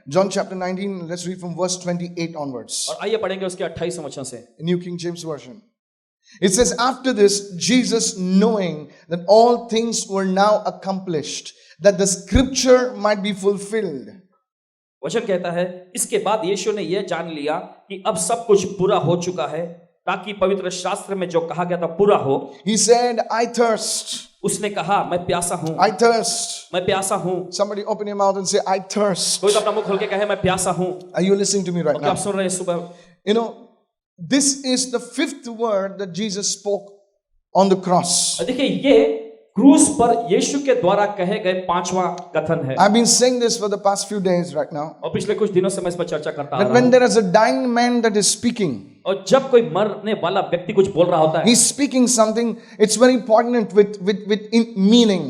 John chapter 19, let's read from verse 28 onwards. और आइए पढ़ेंगे उसके 28 वचन से। New King James Version. It says, after this, Jesus, knowing that all things were now accomplished, that the scripture might be fulfilled. वचन कहता है, इसके बाद यीशु ने यह जान लिया कि अब सब कुछ पूरा हो चुका है, ताकि पवित्र शास्त्र में जो कहा गया था पूरा हो। He said, I thirst. उसने कहा, मैं प्यासा हूँ। I thirst. मैं प्यासा हूँ। Somebody open your mouth and say, I thirst. कोई तो अपना मुंह खोल के कहे, मैं प्यासा हूँ। Are you listening to me right क्या आप now? सुन रहे हैं सुबह? You know, this is the fifth word that Jesus spoke on the cross. देखिए, ये क्रूस पर यीशु के द्वारा कहे गए पांचवा कथन है। I've been saying this for the past few days right now. और पिछले कुछ दिनों से मैं इस पर चर्चा करता आ That रहा when हूँ। there is a dying man that is speaking, और जब कोई मरने वाला व्यक्ति कुछ बोल रहा होता है, he's speaking something, it's very important with meaning.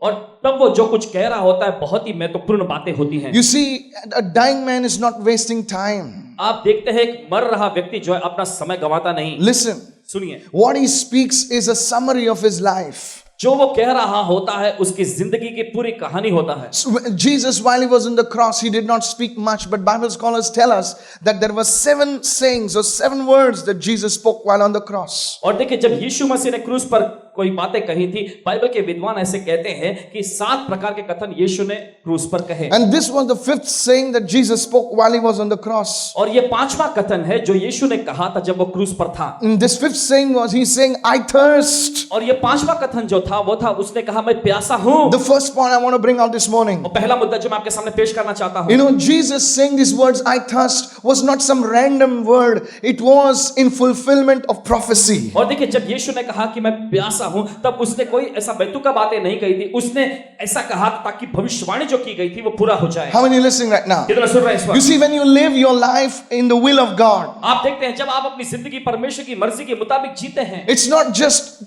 और तब वो जो कुछ कह रहा होता है बहुत ही महत्वपूर्ण बातें होती हैं। You see, a dying man is not wasting time. आप देखते हैं एक मर रहा व्यक्ति जो है अपना समय गंवाता नहीं। Listen, सुनिए, what he speaks is a summary of his life. जो वो कह रहा होता है उसकी जिंदगी की पूरी कहानी होता है। So, Jesus, while he was on the cross, he did not speak much, but Bible scholars tell us that there were 7 sayings or 7 words that Jesus spoke while on the cross. और देखिए, जब यीशु मसीह ने क्रूस पर कोई बातें कही थी, बाइबल के विद्वान ऐसे कहते हैं कि 7 प्रकार के कथन यीशु ने क्रूस पर कहे। And this was the 5th saying that Jesus spoke while he was on the cross. और ये 5वां कथन है जो यीशु ने कहा था jab वो क्रूस पर था। And this 5th saying was, he's saying, I thirst. और ये 5वां कथन जो था वो था, उसने कहा, मैं प्यासा हूँ। The first point I want to bring out this morning. और पहला मुद्दा जो मैं आपके सामने पेश करना चाहता हूँ, You know, Jesus saying these words, I thirst, was not some random word. It was in fulfillment of prophecy. और देखिए, जब यीशु ने कहा कि मैं प्यासा हूं, तब उसने कोई ऐसा बेतुका बातें नहीं कही थी। उसने ऐसा कहा ताकि भविष्यवाणी जो की गई थी वो पूरा हो जाए। How many are listening right now? कितना सुन रहे हैं इस You वक्त? see, when you live your life in the will of God, आप देखते हैं जब आप अपनी जिंदगी परमेश्वर की मर्जी के मुताबिक जीते हैं, it's not just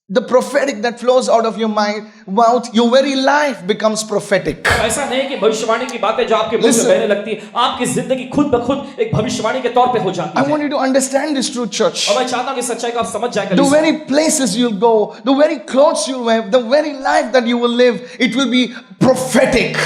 the prophetic that flows out of your mouth, your very life becomes prophetic. ऐसा नहीं कि भविष्यवाणी की बातें जो आपके मुंह से Listen. बहने लगती है, आपकी जिंदगी खुद ब खुद एक भविष्यवाणी के तौर पे हो जाती I है। want you to understand this truth, church. और मैं चाहता हूं कि सच्चाई को आप समझ जाए The कल। very places you'll go, the very clothes you'll wear, the very life that you will live, it will be prophetic.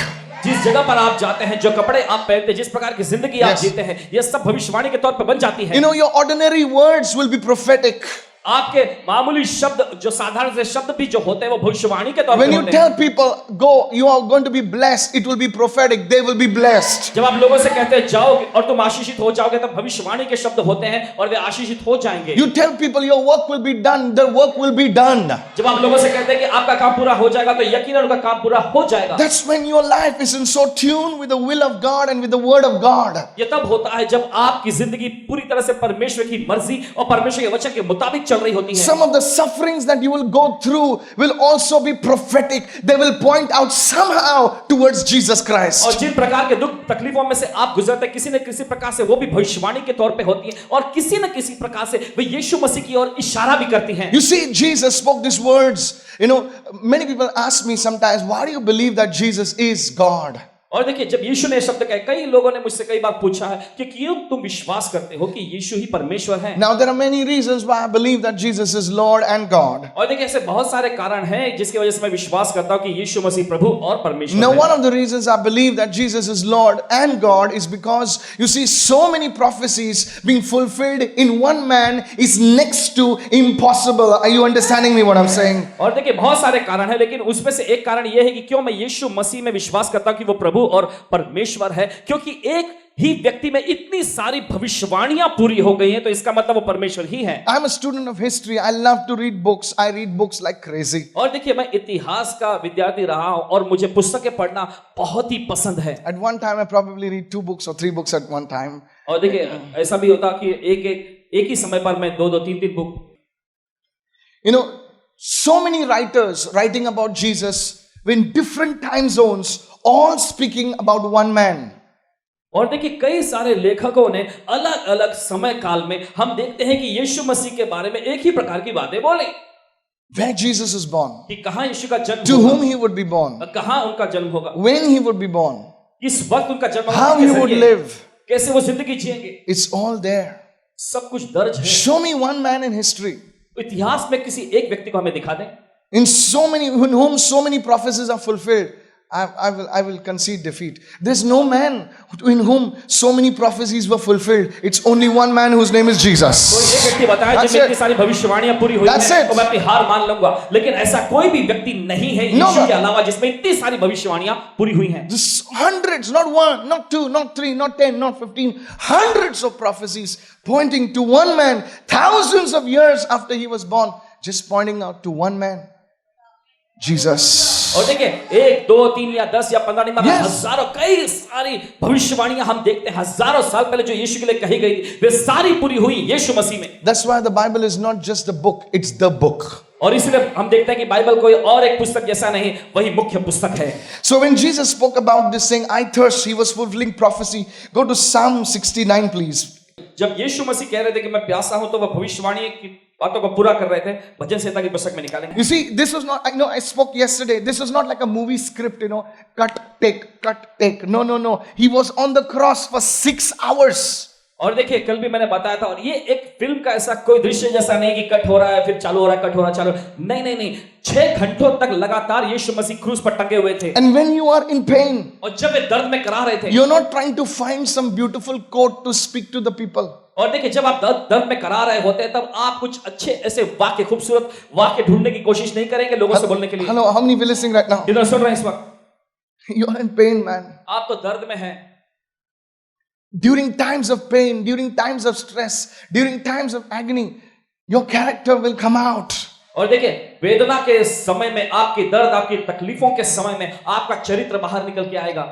जिस जगह पर आप जाते हैं, जो कपड़े आप पहनते हैं, जिस प्रकार की जिंदगी आप Yes. जीते हैं, ये सब भविष्यवाणी के तौर पे बन जाती है। You know, your ordinary words will be prophetic. आपके मामूली शब्द जो साधारण से शब्द भी जो होते हैं वो भविष्यवाणी के तौर पे When you होते हैं। tell people, go, you are going to be blessed, it will be prophetic. They will be blessed. जब आप लोगों से कहते हैं जाओगे और तुम आशीषित हो जाओगे, तब भविष्यवाणी के शब्द होते हैं और वे आशीषित हो जाएंगे। You tell people your work will be done, their work will be done. जब आप लोगों से कहते हैं कि आपका काम पूरा हो जाएगा, तो यकीनन उनका काम पूरा हो जाएगा। That's when your life is in so tune with the will of God and with the word of God. ये तब होता है जब आपकी जिंदगी पूरी तरह से परमेश्वर की मर्जी और परमेश्वर के वचन के मुताबिक चल रही होती है। Some of the sufferings that you will go through will also be prophetic. They will point out somehow towards Jesus और Christ. जिन प्रकार के दुख तकलीफों में से आप गुजरते हैं, किसी न किसी प्रकार से वो भी भविष्यवाणी के तौर पे होती है और किसी न किसी प्रकार से वे यीशु मसीह की ओर इशारा भी करती हैं। You see, Jesus spoke these words. You know, many people ask me sometimes, why do you believe that Jesus is God? और देखिए, जब यीशु ने शब्द कहे, कई लोगों ने मुझसे कई बार पूछा है कि क्यों तुम विश्वास करते हो कि यीशु ही परमेश्वर है। Now, there are many reasons why I believe that Jesus is Lord and God. और देखिए, ऐसे बहुत सारे कारण हैं जिसकी वजह से मैं विश्वास करता हूं कि यीशु मसीह प्रभु और परमेश्वर Now, है। one of the reasons I believe that Jesus is Lord and God is because you see so many prophecies being fulfilled in one man is next to impossible. Are you understanding me what I'm saying? और देखिए, बहुत सारे कारण हैं, लेकिन उसमें से एक कारण यह है कि क्यों मैं यीशु मसीह में विश्वास करता हूं कि वो प्रभु और परमेश्वर है, क्योंकि एक ही व्यक्ति में इतनी सारी भविष्यवाणियां पूरी हो गई हैं, तो इसका मतलब वो परमेश्वर ही है। I'm a student of history. I love to read books. I read books like crazy. और देखिए, मैं इतिहास का विद्यार्थी रहा हूं और मुझे पुस्तकें पढ़ना बहुत ही पसंद है। At one time, I probably read 2 books or 3 books at one time. और देखिए, ऐसा भी होता कि एक ही समय पर मैं 2 3 book. You know, so many writers writing about Jesus in different time zones, all speaking about one man. और देखिए, कई सारे लेखकों ने अलग अलग समय काल में हम देखते हैं कि यीशु मसीह के बारे में एक ही प्रकार की बातें बोली। Where Jesus is born, कि कहां यीशु का जन्म to होगा, whom he would be born, कहां उनका जन्म होगा, when he would be born, किस वक्त उनका जन्म how होगा, he would live. कैसे वो जिंदगी जिएंगे, It's all there. सब कुछ दर्ज है। Show me one man in history इतिहास में किसी एक व्यक्ति को हमें दिखा दें in whom so many prophecies are fulfilled. I will concede defeat. There's no man in whom so many prophecies were fulfilled. It's only one man whose name is कोई Jesus. एक व्यक्ति बताया That's जब इतनी it. सारी भविष्यवाणियां पूरी हुई That's हैं it. तो मैं अपनी हार मान लूंगा, लेकिन ऐसा कोई भी व्यक्ति नहीं है No, यीशु no. के अलावा जिसमें इतनी सारी भविष्यवाणियां पूरी हुई हैं। This hundreds, not one, not two, not three, not 10, not 15, hundreds of prophecies pointing to one man, thousands of years after he was born, just pointing out to one man, Jesus. और देखिए 1, 2, 3 या 10 या 15 नहीं, मतलब Yes. हजारों कई सारी भविष्यवाणियां हम देखते हैं हजारों साल पहले जो यीशु के लिए कही गई थी वे सारी पूरी हुई यीशु मसीह में। That's why the Bible is not just a book, it's the book. और इसलिए हम देखते हैं कि बाइबल कोई और एक पुस्तक जैसा नहीं, वही मुख्य पुस्तक है। So when Jesus spoke about this saying, I thirst, he was fulfilling prophecy. Go to Psalm 69, please. जब यीशु मसीह कह रहे थे कि मैं प्यासा हूं तो वह भविष्यवाणी की बातों को पूरा कर रहे थे, भजन संहिता की पुस्तक में निकालेंगे। You see, this was not, I know I spoke yesterday, this was not like a movie script, cut, take. No. He was on the cross for 6 hours. और देखिए कल भी मैंने बताया था, और ये एक फिल्म का ऐसा कोई दृश्य जैसा नहीं कि कट हो रहा है फिर चालू हो रहा है, कट हो रहा है चालू, नहीं, 6 घंटों तक लगातार यीशु मसीह क्रूस पर टंगे हुए थे। And when you are in pain, और जब वे दर्द में करा रहे थे, you're not trying to find some beautiful quote to speak to the people. और देखिए जब आप दर्द में करा रहे होते हैं तब आप कुछ अच्छे ऐसे वाक्य, खूबसूरत वाक्य ढूंढने की कोशिश नहीं करेंगे लोगों से बोलने के लिए। Hello, how many of you listening right now? किधर सुन रहे हैं इस वक्त? You are in pain, man. आप तो दर्द में हैं। During times of pain, during times of stress, during times of agony, your character will come out. और देखिए वेदना के समय में, आपकी दर्द, आपकी तकलीफों के समय में आपका चरित्र बाहर निकल के आएगा।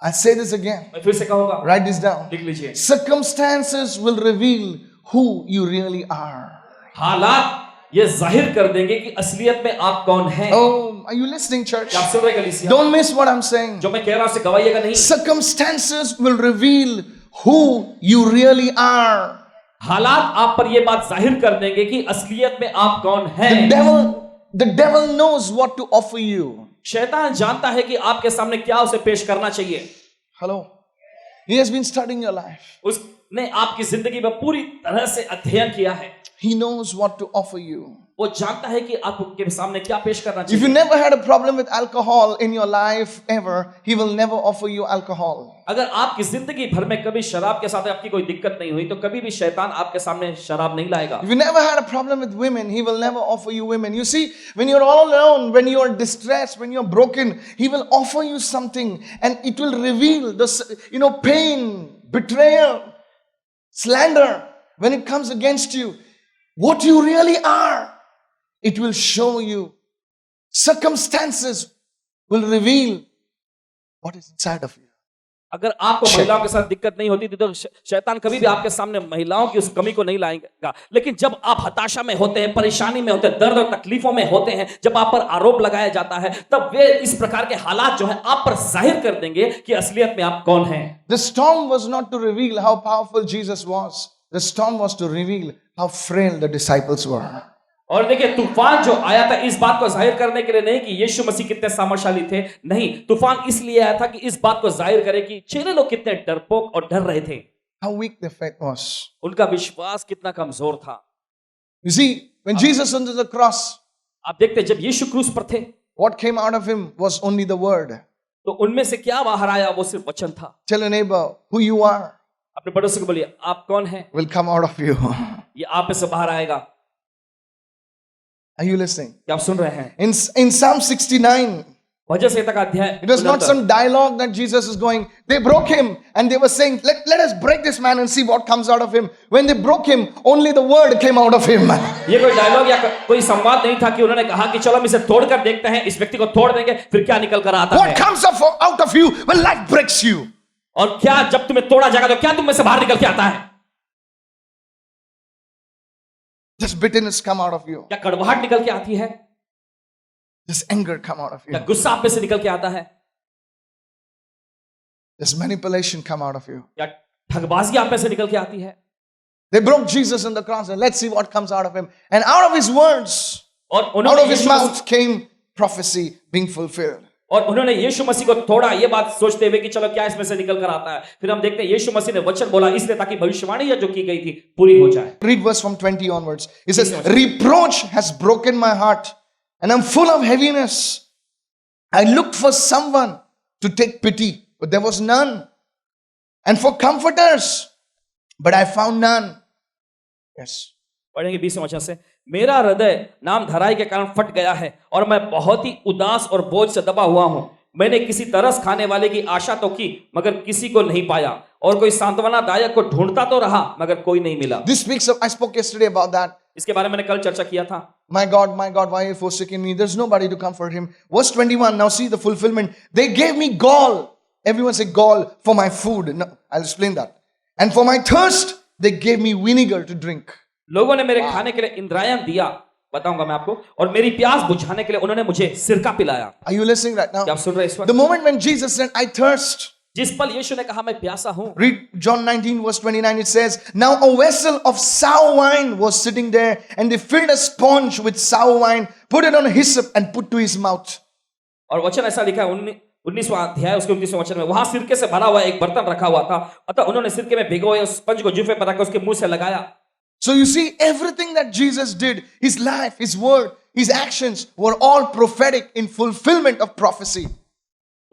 I say this again. मैं फिर से कहूंगा, Write this down. लिख लीजिए। Circumstances will reveal who you really are. हालात ये जाहिर कर देंगे कि असलियत में आप कौन हैं। Oh, are you listening, church? क्या आप सुन रहे हैं कलीसिया? Don't miss what I'm saying. जो मैं कह रहा हूं उसे गवाइएगा नहीं। Circumstances will reveal who you really are. हालात आप पर ये बात जाहिर कर देंगे कि असलियत में आप कौन हैं। The devil knows what to offer you. शैतान जानता है कि आपके सामने क्या उसे पेश करना चाहिए। Hello. He has been studying your life. उसने आपकी जिंदगी में पूरी तरह से अध्ययन किया है। He knows what to offer you. वो जानता है कि आपके सामने क्या पेश करना If you चाहिए। never had a problem with alcohol in your life ever, he will never offer you alcohol. अगर आपकी जिंदगी भर में कभी शराब के साथ आपकी कोई दिक्कत नहीं हुई तो कभी भी शैतान आपके सामने शराब नहीं लाएगा। If you never had a problem with women, he will never offer you women. You see, when you're all alone, when you're distressed, when you're broken, he will offer you something and it will reveal the pain, betrayal, slander when it comes against you, what you really are. It will show you. Circumstances will reveal what is inside of you. अगर आपको महिलाओं के साथ दिक्कत नहीं होती थी तो शैतान कभी भी आपके सामने महिलाओं की उस कमी को नहीं लाएगा। लेकिन जब आप हताशा में होते हैं, परेशानी में होते हैं, दर्द और तकलीफों में होते हैं, जब आप पर आरोप लगाया जाता है, तब वे इस प्रकार के हालात जो है आप पर जाहिर कर देंगे कि असलियत में आप कौन हैं। The storm was not to reveal how powerful Jesus was. The storm was to reveal how frail the disciples were. और देखिए तूफान जो आया था इस बात को जाहिर करने के लिए नहीं कि यीशु मसीह कितने सामर्थ्यशाली थे, नहीं, तूफान इसलिए आया था कि इस बात को जाहिर करे कि चेले लोग कितने डरपोक और डर रहे थे। How weak their faith was. उनका विश्वास कितना कमजोर था। You see, when Jesus went to the cross, आप देखते जब यीशु क्रूस पर थे what came out of him was only the word. तो उनमें से क्या बाहर आया, वो सिर्फ वचन था। Tell your neighbor who you are अपने पड़ोसी को बोलिए आप कौन हैं, will come out of you. ये आप में से बाहर आएगा। Are you listening? क्या आप सुन रहे हैं? In Psalm 69, भजन संहिता का अध्याय, it was not some dialogue that Jesus is going. They broke him and they were saying, let us break this man and see what comes out of him. When they broke him, only the word came out of him. ये कोई dialogue या कोई संवाद नहीं था कि उन्होंने कहा कि चलो हम इसे तोड़कर देखते हैं, इस व्यक्ति को तोड़ देंगे, फिर क्या निकल कर आता है। What comes out of you when life breaks you? और क्या जब तुम्हें तोड़ा जाएगा तो क्या तुम में से बाहर निकल के आता है? Does bitterness come out of you? क्या कड़वाहट निकल के आती है? Does anger come out of you? क्या गुस्सा आप में से निकल के आता है? Does manipulation come out of you? क्या ठगबाजी आप में से निकल के आती है? They broke Jesus on the cross and let's see what comes out of him. And out of his words, और out उन्होंने of his mouth came prophecy being fulfilled. और उन्होंने यीशु मसीह को तोड़ा ये बात सोचते हुए कि चलो क्या इसमें से निकल कर आता है। फिर हम देखते हैं यीशु मसीह ने वचन बोला इसलिए ताकि भविष्यवाणी जो की गई थी पूरी हो जाए। Read verse from 20 onwards. It says, reproach has broken my heart and I'm full of heaviness. I looked for someone to take pity, but there was none. And for comforters, but I found none. Yes. पढ़ेंगे 20वें वचन से। मेरा हृदय नाम धराई के कारण फट गया है और मैं बहुत ही उदास और बोझ से दबा हुआ हूं। मैंने किसी तरस खाने वाले की आशा तो की मगर किसी को नहीं पाया और कोई सांत्वना दायक को ढूंढता तो रहा मगर कोई नहीं मिला। This speaks of, I spoke yesterday about that. इसके बारे में मैंने कल चर्चा किया था। My God, why are you forsaking me? There's nobody to comfort him. Verse 21, now see the fulfillment. They gave me gall. Everyone say gall for my food. No, I'll explain that. And for my thirst, they gave me vinegar to drink. लोगों ने मेरे खाने के लिए इंद्रायण दिया, बताऊंगा मैं आपको, और मेरी प्यास बुझाने के लिए उन्होंने मुझे सिरका पिलाया। Are you listening right now? क्या आप सुन रहे हैं इस वक्त? The moment when Jesus said, I thirst, जिस पल यीशु ने कहा मैं प्यासा हूं, read John 19 verse 29, it says, now a vessel of sour wine was sitting there, and they filled a sponge with sour wine, put it on a hyssop and put to his mouth. और वचन ऐसा लिखा है 19वां अध्याय उसके 29वें वचन में, वहां सिरके से भरा हुआ एक बर्तन रखा हुआ था, अतः उन्होंने सिरके में भिगोए उस स्पंज को जुफे पर रखकर उसके मुंह से लगाया। So you see, everything that Jesus did, his life, his word, his actions were all prophetic in fulfillment of prophecy.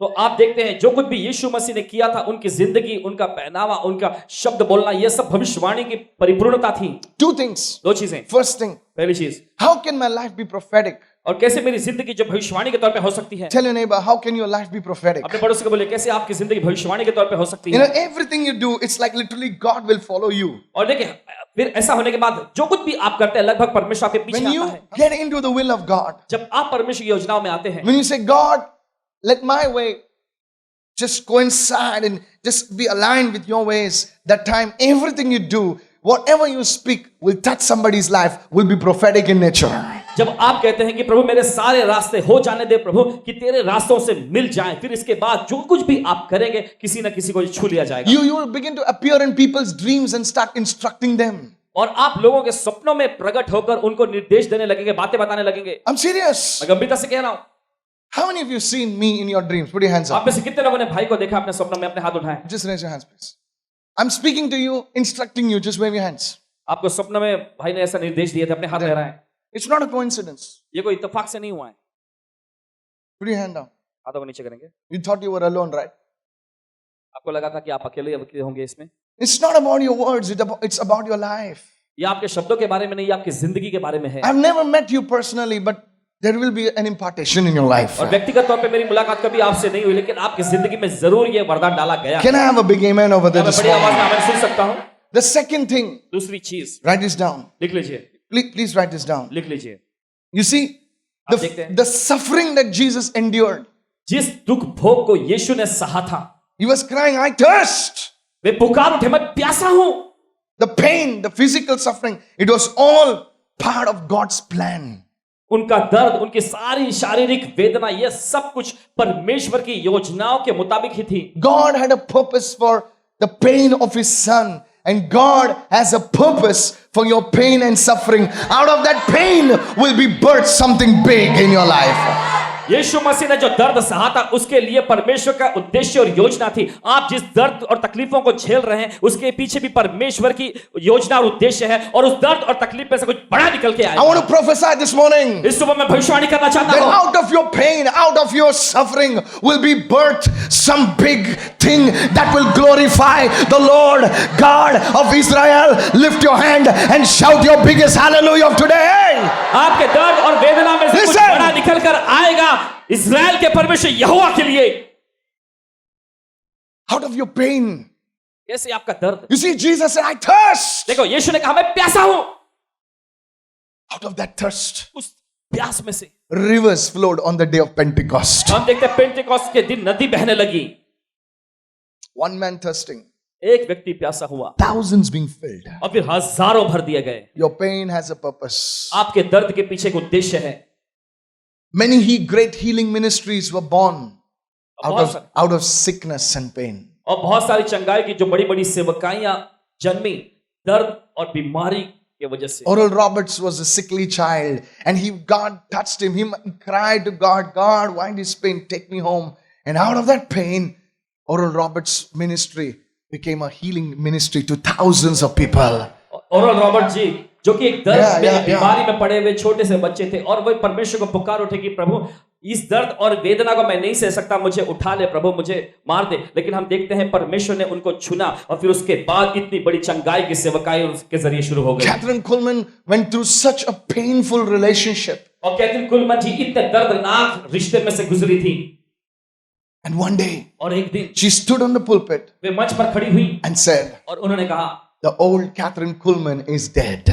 तो आप देखते हैं जो कुछ भी यीशु मसीह ने किया था, उनकी जिंदगी, उनका पहनावा, उनका शब्द बोलना, ये सब भविष्यवाणी की परिपूर्णता थी। Two things. दो चीजें। First thing, पहली चीज, how can my life be prophetic? और कैसे मेरी जिंदगी जो भविष्यवाणी के तौर पे हो सकती है। Tell your neighbor, how can your life be prophetic? अपने पड़ोसी को बोले कैसे आपकी जिंदगी भविष्यवाणी के तौर पे हो सकती You है। know, everything you do, it's like literally God will follow you. और देखिए फिर ऐसा होने के बाद जो कुछ भी आप करते हैं लगभग परमेश्वर आपके पीछे When you आता है। get into the will of God, जब आप परमेश्वर की योजनाओं में आते हैं, when you say, God, let my way just coincide and just be aligned with your ways, that time everything you do, whatever you speak will touch somebody's life, will be prophetic in nature. जब आप कहते हैं कि प्रभु मेरे सारे रास्ते हो जाने दे प्रभु कि तेरे रास्तों से मिल जाएं, फिर इसके बाद जो कुछ भी आप करेंगे किसी ना किसी को छू लिया जाएगा। You will begin to appear in people's dreams and start instructing them. और आप लोगों के सपनों में प्रकट होकर उनको निर्देश देने लगेंगे, बातें बताने लगेंगे। I'm serious. मैं गंभीरता से कह रहा हूं। How many of you seen me in your dreams? Put your hands आप up. में से कितने लोगों ने भाई को देखा अपने सपनों में? अपने हाथ उठाएं। Just raise your hands, please. I'm speaking to you, instructing you. Just wave your hands. आपको सपनों में भाई ने ऐसा निर्देश दिए थे, अपने हाथ लहराएं। It's not a coincidence. ये कोई इत्तेफाक से नहीं हुआ है। Put your hand down. हाथों को नीचे करेंगे। You thought you were alone, right? आपको लगा था कि आप अकेले होंगे इसमें। It's not about your words, it's about your life. ये आपके शब्दों के बारे में नहीं, ये आपकी जिंदगी के बारे में है। I've never met you personally, but there will be an impartation in your life. और व्यक्तिगत तौर पे मेरी मुलाकात कभी आपसे नहीं हुई, लेकिन आपकी जिंदगी में जरूर ये वरदान डाला गया। Can I have a big amen over there मैं this बड़ी आवाज में morning? आवाज सुन सकता हूँ। The second thing, दूसरी चीज write this down. लिख लीजिए, Please write this down. लिख लीजिए। You see, आप देखते हैं। the suffering that Jesus endured, जिस दुख भोग को यीशु ने सहा था, he was crying, I thirst. वे पुकार उठे, मैं प्यासा हूं। The pain, the physical suffering, it was all part of God's plan. उनका दर्द, उनकी सारी शारीरिक वेदना, ये सब कुछ परमेश्वर की योजनाओं के मुताबिक ही थी। God had a purpose for the pain of his son, and God has a purpose for your pain and suffering. Out of that pain will be birthed something big in your life. यीशु मसीह ने जो दर्द सहा था उसके लिए परमेश्वर का उद्देश्य और योजना थी। आप जिस दर्द और तकलीफों को झेल रहे हैं उसके पीछे भी परमेश्वर की योजना और उद्देश्य है, और उस दर्द और तकलीफ में से कुछ बड़ा निकल के I आएगा। want to prophesy this morning इस सुबह मैं भविष्यवाणी करना चाहता that हूं out of your pain, out of your suffering will be birthed some big thing that will glorify the Lord God of Israel. Lift your hand and shout your biggest hallelujah of today. आपके दर्द और वेदना में से कुछ Listen. बड़ा निकल कर आएगा इस्राएल के परमेश्वर यहोवा के लिए। Out of your pain. कैसे आपका दर्द? You see, Jesus said, I thirst. देखो यीशु ने कहा मैं प्यासा हूं। Out of that thirst, उस प्यास में से rivers flowed on the day of Pentecost. हम देखते हैं पेंटेकोस्ट के दिन नदी बहने लगी। One man thirsting, एक व्यक्ति प्यासा हुआ thousands being filled. और फिर हजारों भर दिए गए। Your pain has a purpose. आपके दर्द के पीछे एक उद्देश्य है। Many great healing ministries were born बहुत out of sickness and pain. और बहुत सारी चंगाई की जो बड़ी बड़ी सेवकाइयां जन्मी दर्द और बीमारी की वजह से। Oral Roberts was a sickly child, and God touched him. He cried to God, God, why this pain? Take me home. And out of that pain, Oral Roberts' ministry became a healing ministry to thousands of people. Oral Robert ji जो कि एक दर्द Yeah. बीमारी में पड़े हुए छोटे से बच्चे थे, और वही परमेश्वर को पुकार उठे कि प्रभु इस दर्द और वेदना को मैं नहीं सह सकता, मुझे उठा ले प्रभु, मुझे मार दे। लेकिन हम देखते हैं परमेश्वर ने उनको चुना और फिर उसके बाद इतनी बड़ी चंगाई की सेवकाई उसके जरिए शुरू हो गई। Catherine Kuhlman went through such a painful relationship. और कैथरीन कुलमन जी इतने दर्दनाक रिश्ते में से गुजरी थी। And one day, और एक दिन she stood on the pulpit वे मंच पर खड़ी हुई and said, और उन्होंने कहा, the old Catherine Kuhlman is dead.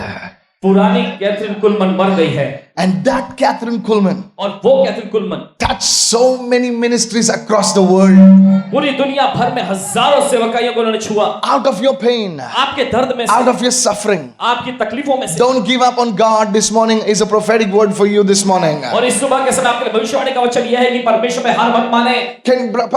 पुरानी कैथरीन कुलमन मर गई है। And that Catherine Kuhlman और वो Catherine Kuhlman touched so many ministries across the world. पूरी दुनिया भर में हजारों सेवकाइयों को उन्होंने छुआ। Out of your pain, आपके दर्द में out से, of your suffering. आपकी तकलीफों में से। Don't give up on God this morning is a prophetic word for you this morning. और इस सुबह के समय आपके लिए भविष्यवाणी का वचन यह है कि परमेश्वर में हार मत माने।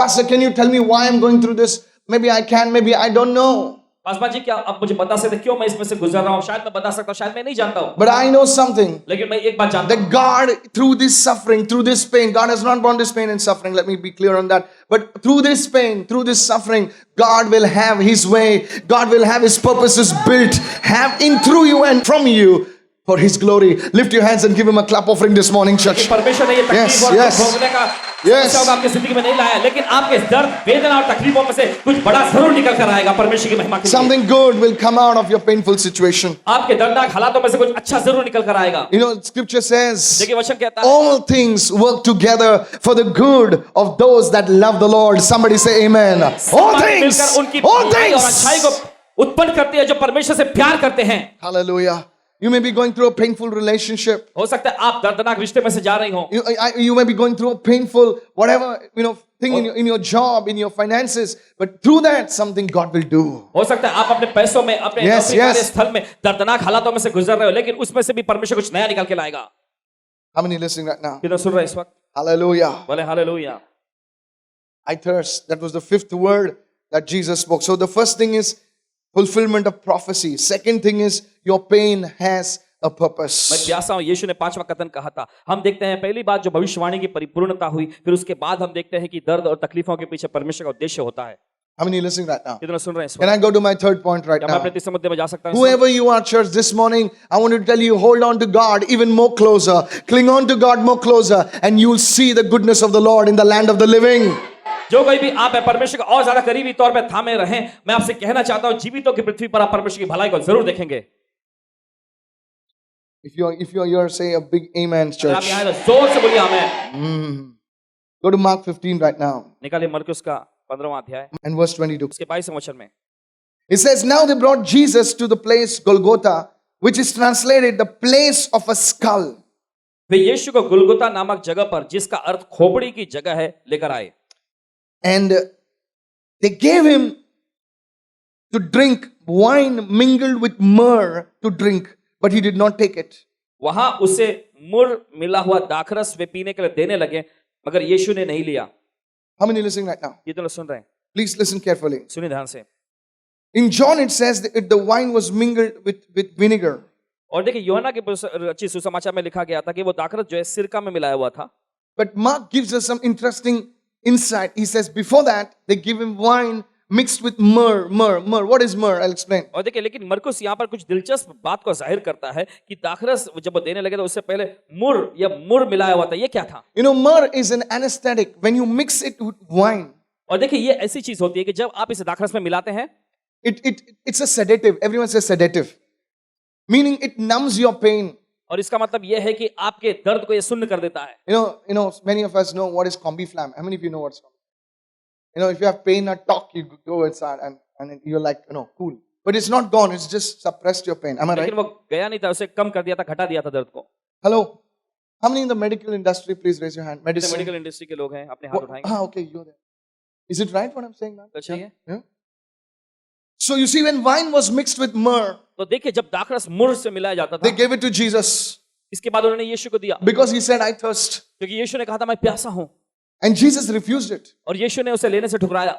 Pastor, can you tell me why I'm going through this? Maybe I can, maybe I don't know. Paswan ji, क्या आप मुझे बता सकते क्यों मैं इसमें से गुजर रहा हूँ? शायद मैं बता सकता हूँ, शायद मैं नहीं जानता हूँ। But I know something. लेकिन मैं एक बात जानता हूँ That God, through this suffering, through this pain, God has not brought this pain and suffering. Let me be clear on that. But through this pain, through this suffering, God will have His way. God will have His purposes built, have in through you and from you for His glory. Lift your hands and give Him a clap offering this morning, church. परमेश्वर ने ये Yes, तकलीफ और yes. भोगने का Yes. समस्या को आपकी जिंदगी में नहीं लाया, लेकिन आपके दर्द, वेदना और तकलीफों में से कुछ बड़ा जरूर निकल कर आएगा परमेश्वर की महिमा के लिए। Something good will come out of your painful situation. आपके दर्दनाक हालातों में से कुछ अच्छा जरूर निकल कर आएगा। You know, Scripture says, देखिए वचन कहता है, all things work together for the good of those that love the Lord. Somebody say amen. All सारे things, मिलकर उनकी all भलाई और अच्छाई को things. उत्पन्न करते हैं जो परमेश्वर से प्यार करते हैं। Hallelujah. You may be going through a painful relationship. हो सकता है आप दर्दनाक रिश्ते में से जा रही हो। You may be going through a painful whatever thing in your job, in your finances, but through that something God will do. हो सकता है आप अपने पैसों में, अपने Yes, नौकरी yes. कार्यस्थल में दर्दनाक हालातों में से गुजर रहे हो, लेकिन उसमें से भी परमेश्वर कुछ नया निकाल के लाएगा। How many listening right now? कितना सुन रहे हैं इस वक्त? Hallelujah. बोले hallelujah. I thirst. That was the fifth word that Jesus spoke. So the first thing is fulfillment of prophecy. Second thing is your pain has a मैं purpose. प्यासा हूं, यीशु ने 5वां कथन कहा था। हम देखते हैं पहली बात जो भविष्यवाणी की परिपूर्णता हुई, फिर उसके बाद हम देखते हैं कि दर्द और तकलीफों के पीछे परमेश्वर का उद्देश्य होता है। How many listening right now? कितना सुन रहे हैं इस Can वक्त? I go to my third point right क्या मैं now? अपने तीसरे मुद्दे में जा सकता हूं? Whoever you are, church, this morning, I want to tell you, hold on to God even more closer. Cling on to God more closer, and you'll see the goodness of the Lord in the land of the living. जो कोई भी आप है परमेश्वर का और ज्यादा करीबी तौर पे थामे रहें। मैं आपसे कहना चाहता हूं, जीवितों की पृथ्वी पर आप परमेश्वर की भलाई को जरूर देखेंगे। If you're here, say a big amen, अगर आप church. यहाँ हैं तो जोर से बोलिए आमीन। Go to Mark 15 right now, निकालिए मरकुस का 15वां अध्याय, and verse 22. उसके 22वें वचन में। It says, now they brought Jesus to the place Golgotha, which is translated the place of a skull. वे यीशु को गुलगुता नामक जगह पर, जिसका अर्थ खोपड़ी की जगह है, लेकर आए। And they gave him to drink wine mingled with myrrh to drink, but he did not take it. वहां उसे मुर मिला हुआ दाखरस वे पीने के लिए देने लगे, मगर यीशु ने नहीं लिया। How many listening right now? ये तो लोग सुन रहे हैं, Please listen carefully. सुनिए ध्यान से। In John it says that the wine was mingled with vinegar. और देखिए यूहन्ना के रचित सुसमाचार में लिखा गया था कि वो दाखरस जो है सिरका में मिलाया हुआ था। But Mark gives us some interesting insight. He says before that they give him wine mixed with myrrh. Myrrh. What is myrrh? I'll explain. और देखिए लेकिन मरकुस यहाँ पर कुछ दिलचस्प बात को जाहिर करता है कि दाखरस जब वो देने लगे तो उससे पहले मुर मिलाया हुआ था। ये क्या था? You know, myrrh is an anesthetic. When you mix it with wine, और देखिए ये ऐसी चीज होती है कि जब आप इसे दाखरस में मिलाते हैं, it's a sedative. Everyone says sedative. Meaning it numbs your pain. और इसका मतलब यह है कि आपके दर्द को ये सुन्न कर देता है। You know, many of us know what is combiflam. How many of you know what's combiflam? You know, if you have pain or talk, you go inside and you're like, cool. But it's not gone. It's just suppressed your pain. Am I right? लेकिन वो गया नहीं था, उसे कम कर दिया था, घटा दिया था दर्द को। Hello. How many in the medical industry? Please raise your hand. Medicine. Medical industry के लोग हैं, अपने हाथ उठाएंगे। Okay, you're there. Is it right what I'm saying now? अच्छा है। Yeah? So you see, when wine was mixed with myrrh, तो देखिए जब दाखरस मुर से मिलाया जाता they था, gave it to Jesus इसके बाद उन्होंने यीशु को दिया, because he said, I thirst. क्योंकि यीशु ने कहा था मैं प्यासा हूं, And Jesus refused it. और यीशु ने उसे लेने से ठुकराया।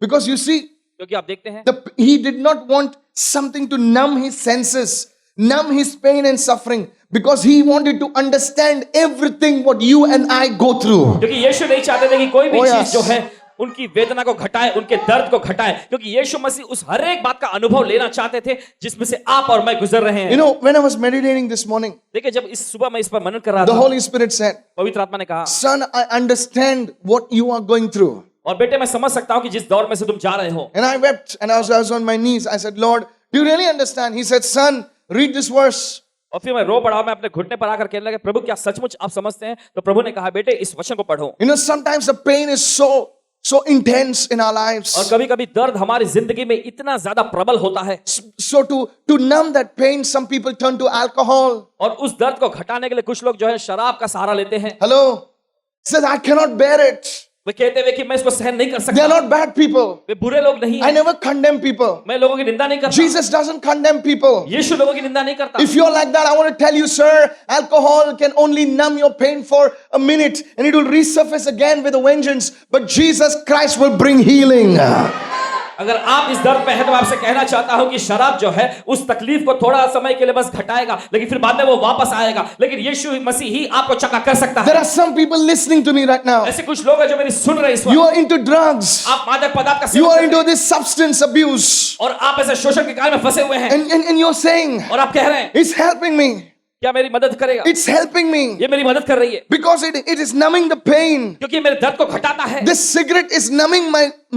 Because you see, क्योंकि आप देखते हैं he did not want something to numb his senses, numb his pain and suffering, because he wanted to understand everything what you and I go through. क्योंकि यीशु नहीं चाहते थे कि कोई भी Oh, चीज yes. जो है उनकी वेदना को घटाए, उनके दर्द को घटाए, क्योंकि यीशु मसीह उस हर एक बात का अनुभव लेना चाहते थे जिसमें से आप और मैं गुजर रहे You हैं। know, when I was meditating this morning, देखिए, जब इस सुबह मैं इस पर मनन कर रहा the था, Holy Spirit said, पवित्र आत्मा ने कहा, Son, I understand what you are going through. और बेटे मैं समझ सकता हूं कि जिस दौर में से तुम जा रहे हो। And I wept and I was on my knees. I said, Lord, do you really understand? He said, Son, read this verse. और फिर मैं रो पड़ा, मैं अपने घुटने पर आकर कहने लगा, प्रभु क्या सचमुच आप समझते हैं? तो प्रभु ने कहा, बेटे इस वचन को पढ़ो। You know, sometimes the pain is so intense in our और lives. कभी कभी दर्द हमारी जिंदगी में इतना ज्यादा प्रबल होता है, So to numb that pain, some people turn to alcohol. और उस दर्द को घटाने के लिए कुछ लोग जो है शराब का सहारा लेते हैं। Hello? Says, I cannot bear it. वे कहते हुए कि मैं इसको सहन नहीं कर They are सकता। not bad people. वे बुरे लोग नहीं I हैं। never condemn people. मैं लोगों की निंदा नहीं करता। Jesus doesn't condemn people. यीशु लोगों की निंदा नहीं करता। If you're like that, I want to tell you, sir, alcohol can only numb your pain for a minute and it will resurface again with a vengeance. But Jesus Christ will bring healing. अगर आप इस दर्द में हैं तो मैं आपसे कहना चाहता हूं कि शराब जो है उस तकलीफ को थोड़ा समय के लिए बस घटाएगा, लेकिन फिर बाद में वो वापस आएगा। लेकिन यीशु मसीह ही आपको चंगा कर सकता There है। are some people listening to me right now. ऐसे कुछ लोग हैं जो मेरी सुन रहे हैं इस You वक्त। are into drugs. आप मादक पदार्थ का You सेवन are करते into हैं this substance abuse. और आप ऐसे शोषण के काल में फंसे हुए हैं, And you're saying, और आप कह रहे हैं it's helping me. क्या मेरी मदद करेगा? It's helping me. ये मेरी मदद कर रही है Because it is numbing the pain. क्योंकि ये मेरे दर्द को घटाता है। This cigarette is numbing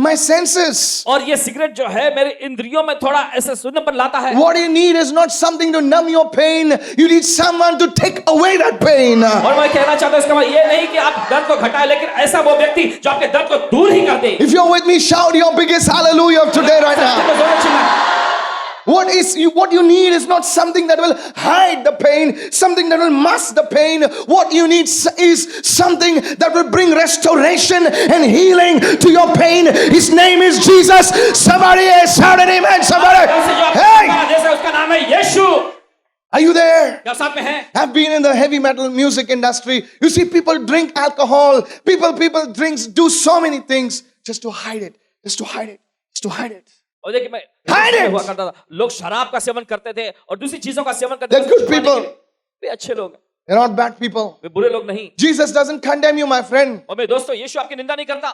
my senses. और ये सिगरेट जो है मेरे इंद्रियों में थोड़ा ऐसे सुन्नपन लाता है। What you need is not something to numb your pain. You need someone to take away that pain. और मैं कहना चाहता हूं इसका मतलब ये नहीं कि आप दर्द को घटाएं, लेकिन ऐसा वो व्यक्ति जो आपके दर्द को दूर ही कर दे। If you're with me, shout your biggest hallelujah today right now. तो जोर चिल्लाएं। What you need is not something that will hide the pain, something that will mask the pain. What you need is something that will bring restoration and healing to your pain. His name is Jesus. Somebody shout an amen. Somebody. Hey, जैसे उसका नाम है यीशु। are you there? क्या साथ में है? I've been in the heavy metal music industry. You see, people drink alcohol. People drinks, do so many things just to hide it, just to hide it, just to hide it. और देखिए मैं Hide it! हुआ करता था, लोग शराब का seven करते थे और दूसरी चीजों का सेवन करते They're थे। good छुपाने people. के लिए। वे अच्छे लोग हैं, They're not bad people. वे बुरे लोग नहीं। Jesus doesn't condemn you, my friend. और मेरे दोस्तों, यीशु आपकी निंदा नहीं करता,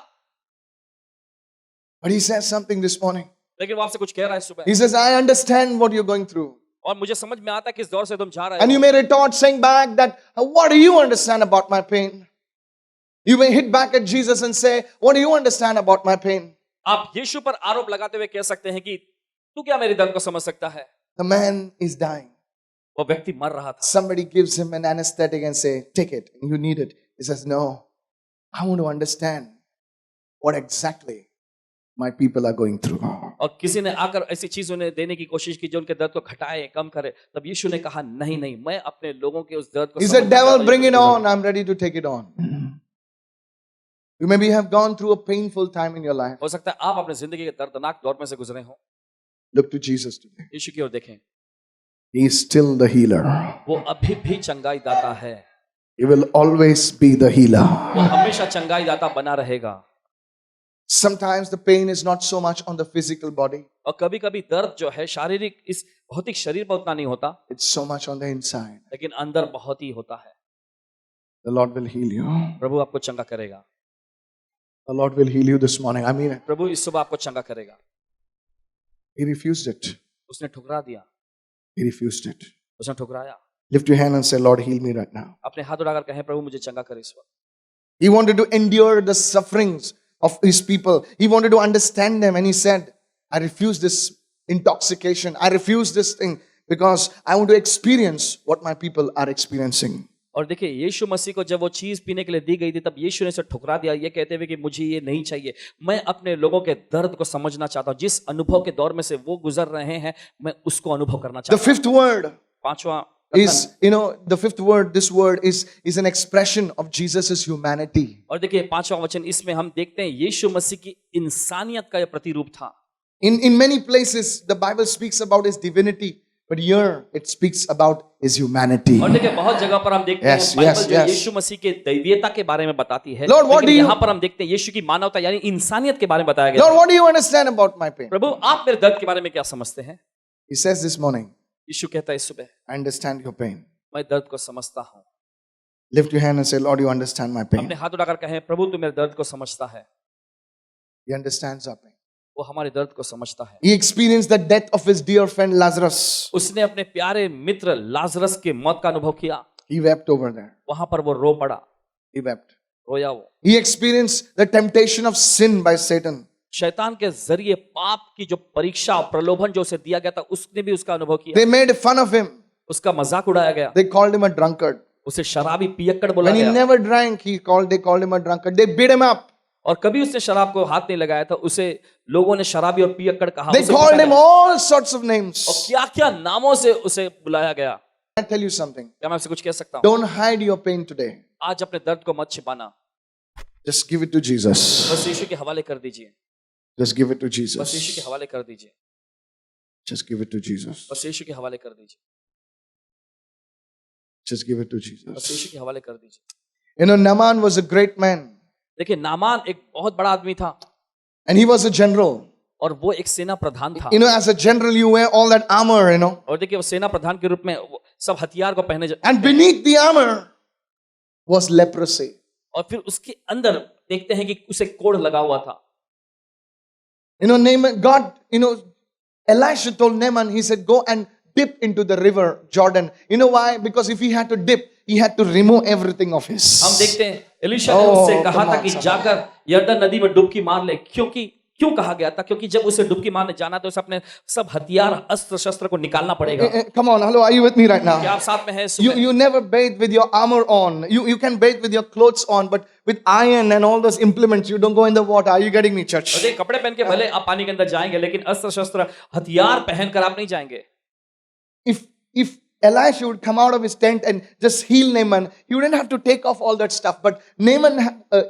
But he says something this morning. लेकिन वो आपसे कुछ कह रहा है सुबह। He says, I understand what you're going through. और मुझे समझ में आता है किस दौर से तुम जा रहे And हो। you may retort saying back that, what do you understand about my pain? You may hit back at Jesus and say, what do you understand about my pain? आप यीशु पर आरोप लगाते हुए कह सकते हैं कि तू क्या मेरी दर्द को समझ सकता है? The man is dying. वो व्यक्ति मर रहा था। Somebody gives him an anesthetic and say, take it. You need it. He says, no, I want to understand what exactly my people are going through. और किसी ने आकर ऐसी चीज उन्हें देने की कोशिश की जो उनके दर्द को घटाए, कम करे। तब यीशु ने कहा, नहीं नहीं, मैं अपने लोगों के उस दर्द को He समझना said, devil, चाहता हूं। bring it on. I'm ready to take it on. You maybe have gone through a painful time in your life. हो सकता है आप अपने जिंदगी के दर्दनाक दौर में से गुजरे हो। Look to Jesus today. यीशु की ओर देखें, He is still the healer. वो अभी भी चंगाई दाता है। He will always be the healer. वो हमेशा चंगाई दाता बना रहेगा। Sometimes the pain is not so much on the physical body, और कभी कभी दर्द जो है शारीरिक इस भौतिक शरीर पर उतना नहीं होता, it's so much on the inside. लेकिन अंदर बहुत ही होता है। The Lord will heal you. प्रभु आपको चंगा करेगा। The Lord will heal you this morning. I mean it. प्रभु इस सुबह आपको चंगा करेगा। He refused it. उसने ठुकरा दिया, He refused it. उसने ठुकराया। Lift your hand and say, Lord, heal me right now. अपने हाथ उठाकर कहें, प्रभु मुझे चंगा कर इस वक्त। He wanted to endure the sufferings of his people. He wanted to understand them. And he said, I refuse this intoxication. I refuse this thing because I want to experience what my people are experiencing. और देखिए, यीशु मसीह को जब वो चीज पीने के लिए दी गई थी, तब यीशु ने इसे ठुकरा दिया, ये कहते हुए कि मुझे ये नहीं चाहिए। मैं अपने लोगों के दर्द को समझना चाहता हूं, जिस अनुभव के दौर में से वो गुजर रहे हैं, मैं उसको अनुभव करना The चाहता हूं। fifth word पांचवा is, the fifth word, this word is an expression of Jesus' humanity. और देखिए, पांचवा वचन, इसमें हम देखते हैं यीशु मसीह की इंसानियत का यह प्रतिरूप था। In many places, the Bible speaks about his divinity, but here it speaks about his humanity. और देखिए, बहुत जगह पर हम देखते Yes, हैं बाइबल yes, जो yes. यीशु मसीह के दैवीयता के बारे में बताती है, Lord, what लेकिन do you- यहाँ पर हम देखते हैं यीशु की मानवता यानी इंसानियत के बारे में बताया गया Lord, है। what do you understand about my pain? प्रभु, आप मेरे दर्द के बारे में क्या समझते हैं? He says this morning, यीशु कहता है इस सुबह, I understand your pain. मैं दर्द को समझता हूँ। Lift your hand and say, Lord, you understand my pain. अपने हाथ उठाकर कहें, प्रभु तू मेरे दर्द को समझता है। He understands our pain. वो हमारे दर्द को समझता है। He experienced the death of his dear friend Lazarus. उसने अपने प्यारे मित्र लाजरस की मौत का अनुभव किया। He wept over there. वहां पर वो रो पड़ा, He wept. रोया वो। He experienced the temptation of sin by Satan. शैतान के जरिए पाप की जो परीक्षा और प्रलोभन जो उसे दिया गया था, उसने भी उसका अनुभव किया। They made fun of him. उसका मजाक उड़ाया गया, They called him a drunkard. उसे शराबी पियक्कड़ बोला When he गया। never drank, they called him a drunkard. They beat him up. और कभी उसने शराब को हाथ नहीं लगाया था, उसे लोगों ने शराबी और पियक्कड़ कहा। They उसे called पीटा him गया। all sorts of names. और क्या क्या नामों से उसे बुलाया गया। I tell you something. क्या मैं आपसे कुछ कह सकता हूँ? Don't hide your pain today. आज अपने दर्द को मत छिपाना, Just give it to Jesus. बस यीशु के हवाले कर दीजिए। Just give it to बस यीशु Jesus. के हवाले कर दीजिए। Just give it to Jesus. बस यीशु के हवाले कर दीजिए। Just give it to बस Jesus. यीशु के हवाले कर दीजिए। You know, Naaman was a great man. देखिए, नामान एक बहुत बड़ा आदमी था And he was a general. और वो एक सेना प्रधान था। You know, as a general, you wear all that armor, you know. और देखिए, वो सेना प्रधान के रूप में वो सब हथियार को पहने And beneath the armor was leprosy. और फिर उसके अंदर देखते हैं कि उसे कोढ़ लगा हुआ था। You know, Naaman, God, you know, Elisha told Naaman, he said, go and dip into the river Jordan. You know why? Because if he had to dip, he had to remove everything of his. हम देखते हैं Elisha ने Oh, उससे कहा come था on, कि somebody. जाकर यरदन नदी में डुबकी मार ले। क्यों कहा गया था? क्योंकि जब उसे डुबकी मारने जाना तो उसे अपने सब हथियार अस्त्र शस्त्र को निकालना पड़ेगा। Come on, hello, are you with me right क्या now? आप साथ में हैं इस You, समय? you never bathe with your armor on. You can bathe with your clothes on, but with iron and all those implements, you don't go in the water. Are you getting me, church? और देख, कपड़े पहन के भले आप पानी के अंदर जाएंगे, लेकिन अस्त्र शस्त्र हथियार पहनकर आप नहीं जाएंगे। If Elisha would come out of his tent and just heal Naaman, he wouldn't have to take off all that stuff. But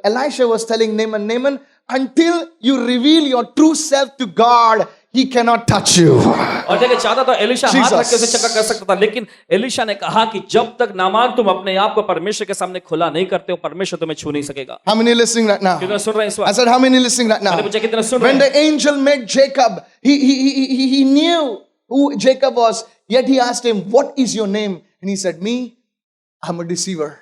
Elisha was telling Naaman, until you reveal your true self to God, he cannot touch you. और देखिए, चाहता तो Elisha हाथ Jesus. रख के उसे चंगा कर सकता था, लेकिन एलीशा ने कहा कि जब तक नामान तुम अपने आप को परमेश्वर के सामने खुला नहीं करते हो, परमेश्वर तुम्हें छू नहीं सकेगा। How many listening right now? कितना सुन रहे हैं इस I वक्त? said, how many listening right now? मैंने पूछा कितना सुन रहे When हैं? the angel met Jacob, he knew who Jacob was. Yet he asked him, what is your name? And he said, me, I'm a deceiver.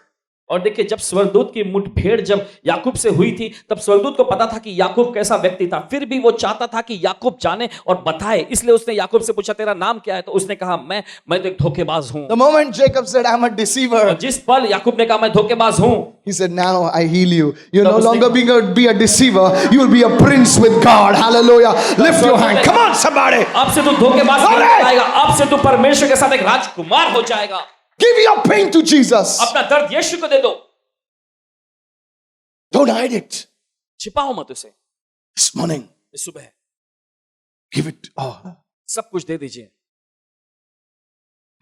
और देखिए, जब स्वर्गदूत की मुठभेड़ जब याकूब से हुई थी, तब स्वर्गदूत को पता था कि याकूब कैसा व्यक्ति था। फिर भी वो चाहता था कि याकूब जाने और बताए, इसलिए उसने याकूब से पूछा, तेरा नाम क्या है? तो उसने कहा, मैं तो एक धोखेबाज हूं। The moment Jacob said, I'm a deceiver, और जिस पल याकूब ने कहा मैं धोखेबाज हूं, he said, now I heal you. You're तब no उसने longer कहा, be a deceiver. You will be a prince with God. Hallelujah. Lift your hand. Come on, somebody. अब से तू धोखेबाज नहीं आएगा, अब से तू परमेश्वर के साथ एक राजकुमार हो जाएगा। Give your pain to Jesus. अपना दर्द यीशु को दे दो, Don't hide it. छिपाओ मत उसे। This morning, इस सुबह give it all. सब कुछ दे दीजिए।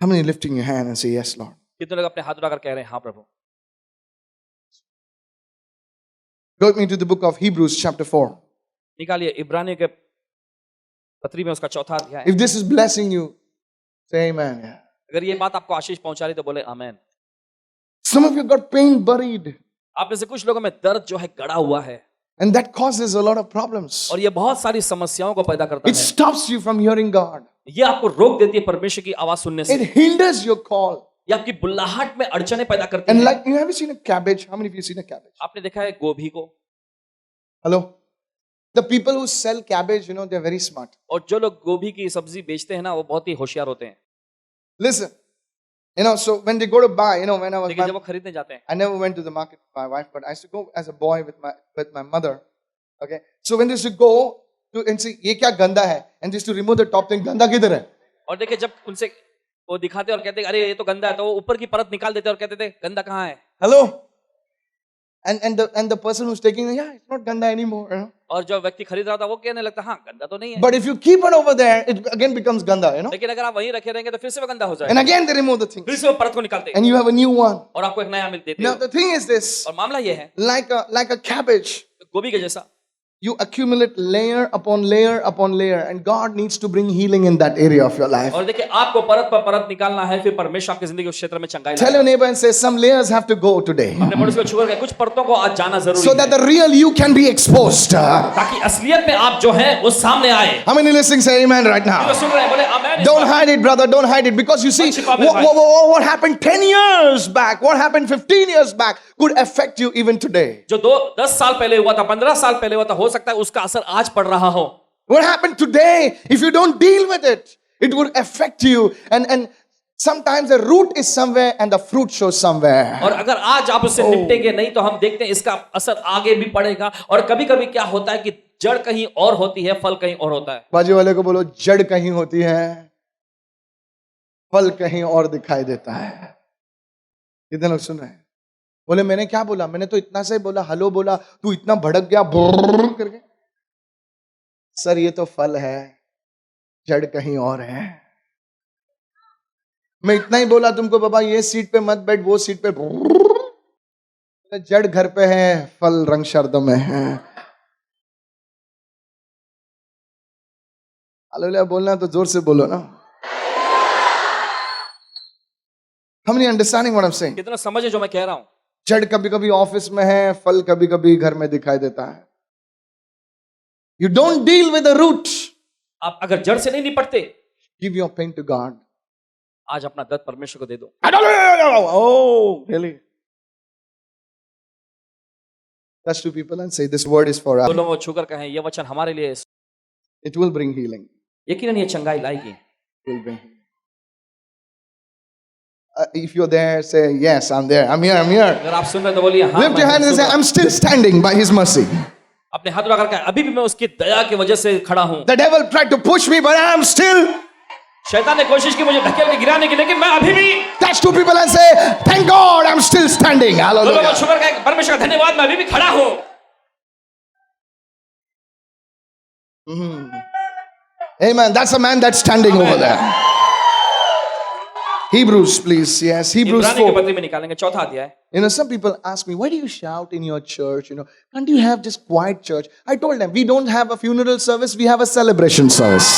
How many lifting your hand and say, yes, Lord? कितने लोग अपने हाथ उठाकर कह रहे हैं, हाँ प्रभु। Go with me to the book of Hebrews chapter 4. निकालिए इब्रानियों के पत्री में उसका चौथा अध्याय। If this is blessing you, say amen. Yeah. अगर ये बात आपको आशीष पहुंचा रही तो बोले आमेन। Some of you got pain buried, आप में से कुछ लोगों में दर्द जो है गड़ा हुआ है, and that causes a lot of problems. और ये बहुत सारी समस्याओं को पैदा करता It है। stops you from hearing God. ये आपको रोक देती है परमेश्वर की आवाज सुनने से। It hinders your call. ये आपकी बुल्लाहट में अड़चने पैदा करती And है। like, have you seen a cabbage? How many of you seen a cabbage? आपने देखा है गोभी को? Hello? The people who sell cabbage, you know, they're very smart. और जो लोग गोभी की सब्जी बेचते हैं ना, वो बहुत ही होशियार होते हैं। Listen, you know, so when they go to buy, you know, when I was, लेकिन जब वो खरीदने जाते हैं, I never went to the market with my wife, but I used to go as a boy with my mother. Okay, so when they used to go to and see, ये क्या गंदा है, and just to remove the top thing, गंदा किधर है? और देखिए जब उनसे वो दिखाते और कहते अरे ये तो गंदा है, तो वो ऊपर की परत निकाल देते और कहते थे गंदा कहाँ है? Hello, and the person who's taking, yeah, it's not ganda anymore. You know? और जो व्यक्ति खरीद रहा था वो कहने लगता हाँ गंदा तो नहीं है। But if you keep it over there, it again becomes ganda. You know, लेकिन अगर आप वहीं रखे रहेंगे तो फिर से वो गंदा हो and जाएगा, again they remove the thing, फिर से वो परत को निकालते हैं and you have a new one. और आपको एक नया मिल देते Now हैं। the thing is this, और मामला ये है, like a cabbage. गोभी के जैसा You accumulate layer upon layer upon layer, and God needs to bring healing in that area of your life. और देखिए आपको परत पर परत निकालना है, फिर परमेश्वर आपकी जिंदगी उस क्षेत्र में चंगाई Tell लाएगा। your neighbor and say, some layers have to go today, अपने पड़ोसी को छुकर के कुछ परतों को आज जाना जरूरी so that है, the real you can be exposed. ताकि असलियत में आप जो है वो सामने आए। How many listening say amen right जो now? सुन रहे हैं बोले आमेन। Don't hide it, brother. Don't hide it. Because you see, what happened 10 years back, what happened 15 years back could affect you even today. जो 10 साल पहले हुआ था, 15 साल पहले हुआ था, हो हो सकता है उसका असर आज पड़ रहा हो. What happened today? If you don't deal with it, it will affect you. And sometimes the root is somewhere and the fruit shows somewhere. और अगर आज आप उससे निपटेंगे नहीं तो हम देखते हैं इसका असर आगे भी पड़ेगा. और कभी कभी क्या होता है कि जड़ कहीं और होती है, फल कहीं और होता है. बाजू वाले को बोलो, जड़ कहीं होती है, फल कहीं और दिखाई देता है. कितने लोग सुन रहे हैं? बोले मैंने क्या बोला? मैंने तो इतना से बोला, हेलो बोला, तू इतना भड़क गया ब्रर करके. सर ये तो फल है, जड़ कहीं और है. मैं इतना ही बोला तुमको, बाबा ये सीट पे मत बैठ, वो सीट पे. जड़ घर पे है, फल रंग शर्द में है. हालेलुया बोलना तो जोर से बोलो ना. How many understanding what I'm saying? कितना समझे जो मैं कह रहा हूं. जड़ कभी कभी ऑफिस में है, फल कभी कभी घर में दिखाई देता है. You don't deal with the root. आप अगर जड़ से नहीं निपटते, Give your pain to God. आज अपना दर्द परमेश्वर को दे दो. Oh, really? Touch two people and say, this word is for us. दोनों को छूकर कहें ये वचन हमारे लिए है. It will bring healing. यकीनन ये चंगाई लाएगी. It will bring healing. If you're there, say, yes, I'm there. I'm here, I'm here. अगर आप सुन रहे हैं तो बोलिए हाँ. Lift your hand and say, I'm still standing by His mercy. अपने हाथ उठाकर कहें अभी भी मैं उसकी दया की वजह से खड़ा हूं. The devil tried to push me, but I'm still. शैतान ने कोशिश की मुझे धकेल के गिराने की, लेकिन मैं अभी भी. Touch two people and say, thank God, I'm still standing. दोनों को Hallelujah. छूकर कहें परमेश्वर का धन्यवाद, मैं अभी भी खड़ा हूं. Amen. That's a man that's standing over there. Hebrews, please. Yes, Hebrews इब्रानी के 4. पत्री में निकालेंगे 4था अध्याय. You know, some people ask me, why do you shout in your church? You know, can't you have just quiet church? I told them, we don't have a funeral service, we have a celebration service.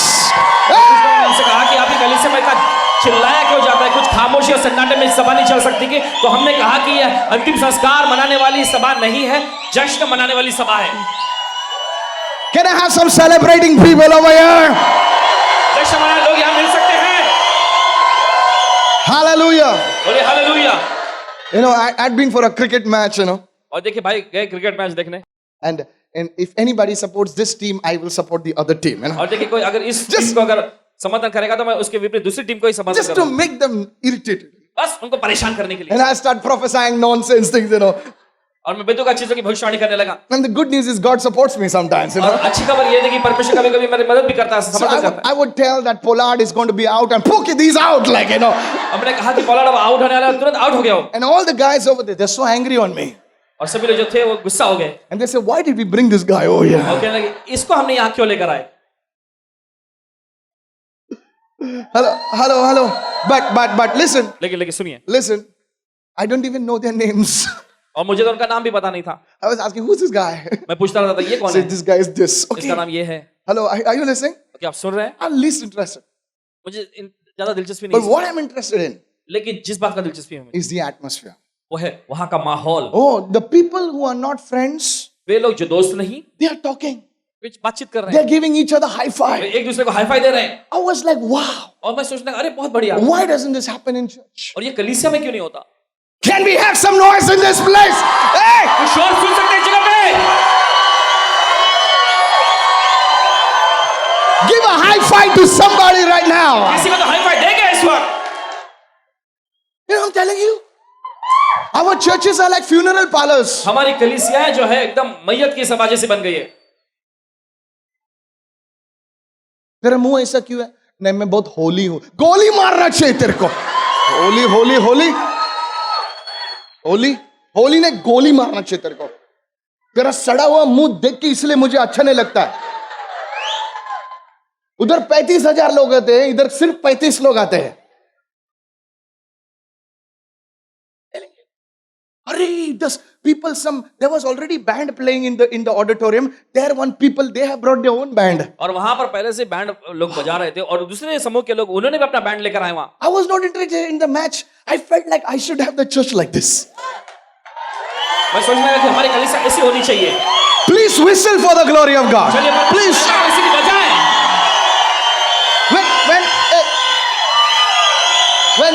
उनसे कहा कि आपकी कलीसिया में इतना चिल्लाया क्यों जाता है, कुछ खामोशी और सन्नाटे में सभा नहीं चल सकती कि? तो हमने कहा कि यह अंतिम संस्कार मनाने वाली सभा नहीं है, जश्न मनाने वाली सभा है. Can I have some celebrating people over here? जश्न मनाने लोग यहाँ मिल सकते हैं. Hallelujah. बोलिए hallelujah. You know, I'd been for a cricket match, you know. और देखिए भाई गए क्रिकेट मैच देखने. And if anybody supports this team, I will support the other team, you know. और देखिए कोई अगर इस टीम को अगर समर्थन करेगा तो मैं उसके विपरीत दूसरी टीम को ही समर्थन Just to करूंगा. make them irritated. बस उनको परेशान करने के लिए. And I start prophesying nonsense things, you know. और मैं बेतुका चीजों की भविष्यवाणी करने लगा. And the good news is God supports me sometimes, you और know. अच्छी खबर ये है कि परमेश्वर कभी-कभी मेरी मदद भी करता है, So समर्थन करता है. I would tell that Pollard is going to be out and poke these out, like, you know. हमने कहा कि पोलार्ड अब आउट होने वाला है, तुरंत आउट हो गया हो. And all the guys over there, they're so angry on me. और सभी लोग जो थे वो गुस्सा हो गए. And they say, why did we bring this guy over here? और कहने लगे इसको हमने यहाँ क्यों लेकर आए. Hello. But listen. लेकिन सुनिए. Listen. I don't even know their names. और मुझे तो उनका नाम भी पता नहीं था. I was asking, who's this guy? मैं पूछता रहता था ये कौन Say, है. this guy is this. इसका Okay. नाम ये है. Hello, are you listening? क्या आप सुन रहे हैं. I'm least interested. मुझे ज्यादा दिलचस्पी But नहीं. what I'm interested in लेकिन जिस बात का दिलचस्पी है मुझे, is the atmosphere. वो है वहां का माहौल. Oh, the people who are not friends, वे लोग जो दोस्त नहीं, they are talking. वे बातचीत कर रहे They're हैं, giving each other high वे five. एक दूसरे को हाई फाई दे रहे हैं. I was like, wow. और मैं सोचने लगा अरे बहुत बढ़िया. Why doesn't this happen in church? और ये कलीसिया में क्यों नहीं होता. Can we have some noise in this place? Hey! तो शोर सुन सकते हैं जगह पे. Give a high five to somebody right now. किसी को तो हाई फाई देंगे इस वक्त. You know what I'm telling you? Our churches are like funeral parlors. हमारी कलीसियाएं जो है एकदम मैयत की सभा जैसी बन गई है. तेरा मुंह ऐसा क्यों है? नहीं, मैं बहुत होली हूं. गोली मारना चाहिए तेरे को. होली ने गोली मारना चाहिए तेरे को. तेरा सड़ा हुआ मुंह देख के इसलिए मुझे अच्छा नहीं लगता है. उधर 35,000 लोग आते हैं, इधर सिर्फ 35 लोग आते हैं. Arey, there was already band playing in the auditorium. There one people, they have brought their own band. और वहां पर पहले से बैंड लोग बजा रहे थे और दूसरे समूह के लोग उन्होंने भी अपना बैंड लेकर आए वहां. I was not interested in the match. I felt like I should have the church like this. मैं सोचने लगा कि हमारी कलीसिया ऐसी होनी चाहिए. Please whistle for the glory of God. चलिए Please. ऐसी भी बजाएं. When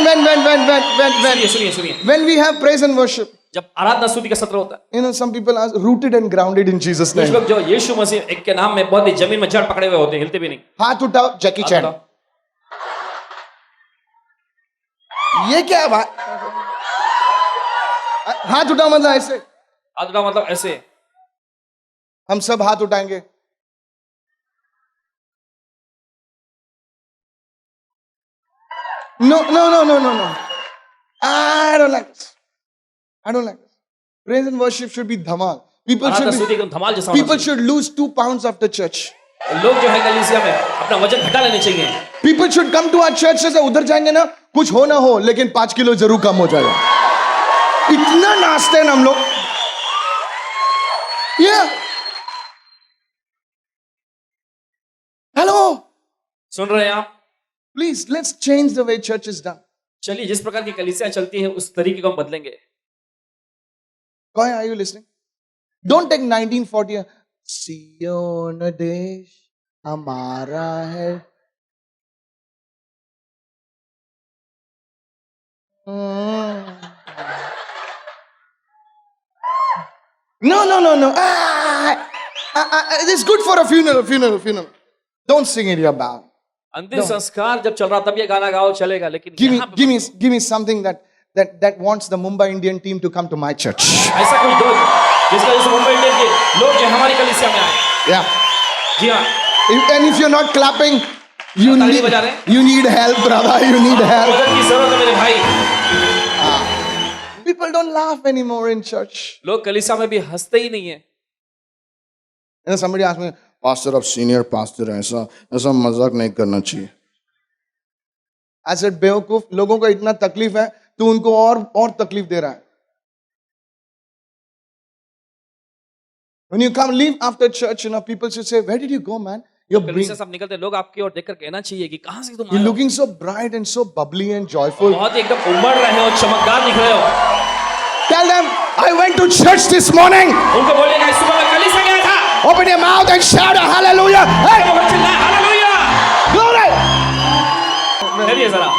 सुनिए. when we have praise and worship, जब आराधना स्तुति का सत्र होता है, some people are rooted and grounded in Jesus' कुछ name. लोग जो यीशु मसीह एक के नाम में बहुत ही जमीन में जड़ पकड़े हुए होते हैं, हिलते भी नहीं। हाथ उठाओ, जैकी हाथ चैन। उठाओ। ये क्या है भाई? हाथ उठाओ मतलब ऐसे। हाथ उठाओ मतलब ऐसे। हम सब हाथ उठाएंगे। No. I don't like this. Praise and worship should be dhamal. आराधना स्तुति एकदम धमाल जैसा होना People चाहिए। should lose 2 pounds after church. लोग जो है कलीसिया में अपना वजन घटा लेने चाहिए। People should come to our church से उधर जाएंगे ना, कुछ हो ना हो लेकिन 5 किलो जरूर कम हो जाएगा। इतना नाचते हैं ना हम लोग। हेलो, सुन रहे हैं आप? Please let's change the way church is done. चलिए जिस प्रकार की कलीसिया चलती है उस तरीके को हम बदलेंगे। कौन are you listening? Don't take 1940 Zion देश हमारा है। No. It's good for a funeral. Don't sing it, you're bad. अंतिम संस्कार जब चल रहा तब ये गाना गाओ चलेगा, लेकिन यहाँ पे Give me something that wants the Mumbai Indian team to come to my church. ऐसा कोई दो जिसका जैसे मुंबई इंडियन के लोग जो हमारी कलीसिया में आए। Yeah. जी हाँ, And if you're not clapping, ताली बजा रहे हैं? you need help, brother. You need help. मदद की जरूरत है मेरे भाई। People don't laugh anymore in church. लोग कलीसिया में भी हंसते ही नहीं है। And somebody asked me, Pastor, अब senior pastor है, ऐसा मजाक नहीं करना चाहिए। I said, बेवकूफ, लोगों को इतना तकलीफ है, तू उनको और तकलीफ दे रहा है। When you come leave after church, people should say, where did you go, man? कलीसिया सब निकलते लोग आपकी ओर देखकर कहना चाहिए कि कहाँ से तुम आए You're हो? looking so bright and so bubbly and joyful. बहुत ही एकदम उमड़ रहे हो, चमकदार दिख रहे हो। Tell them, I went to church this morning. उनको बोलिएगा इस सुबह मैं कलीसिया गया था। Open your mouth and shout a hallelujah. Hey, बहुत चिल्लाए, हालेलुया। glory. चलिए जरा।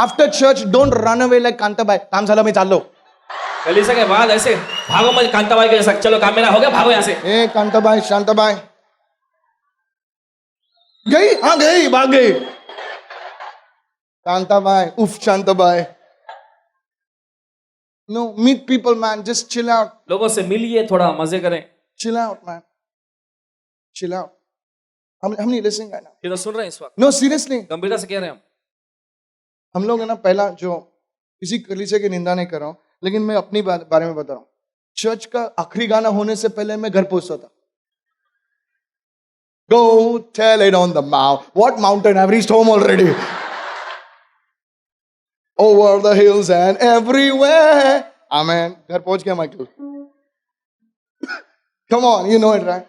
After church, don't run away like Kantabai. काम झालं मी चाललो। कलीसिया के बाद ऐसे भागो मत कांताबाई के जैसा, चलो काम मेरा हो गया, भागो यहाँ से। ए कांताबाई, शांताबाई। गई, हाँ गई, भाग गई। कांताबाई, उफ Shantabai. No, meet people, man. Just chill out. लोगों से मिलिए, थोड़ा मजे करें। Chill out, man. Chill out. हम नहीं listening right now. ये तो सुन रहे हैं इस वक्त। No, seriously. गंभीरता से कह रहे हैं हम। हम लोग है ना, पहला जो किसी कलीसिया की निंदा नहीं कर रहा हूं, लेकिन मैं अपनी बारे में बता रहा हूं। चर्च का आखिरी गाना होने से पहले मैं घर पहुंचता था। Go tell it on the mount. What mountain? I've reached home already. Over the hills and everywhere. Amen. घर पहुंच गया Michael. Come on, you know it, right?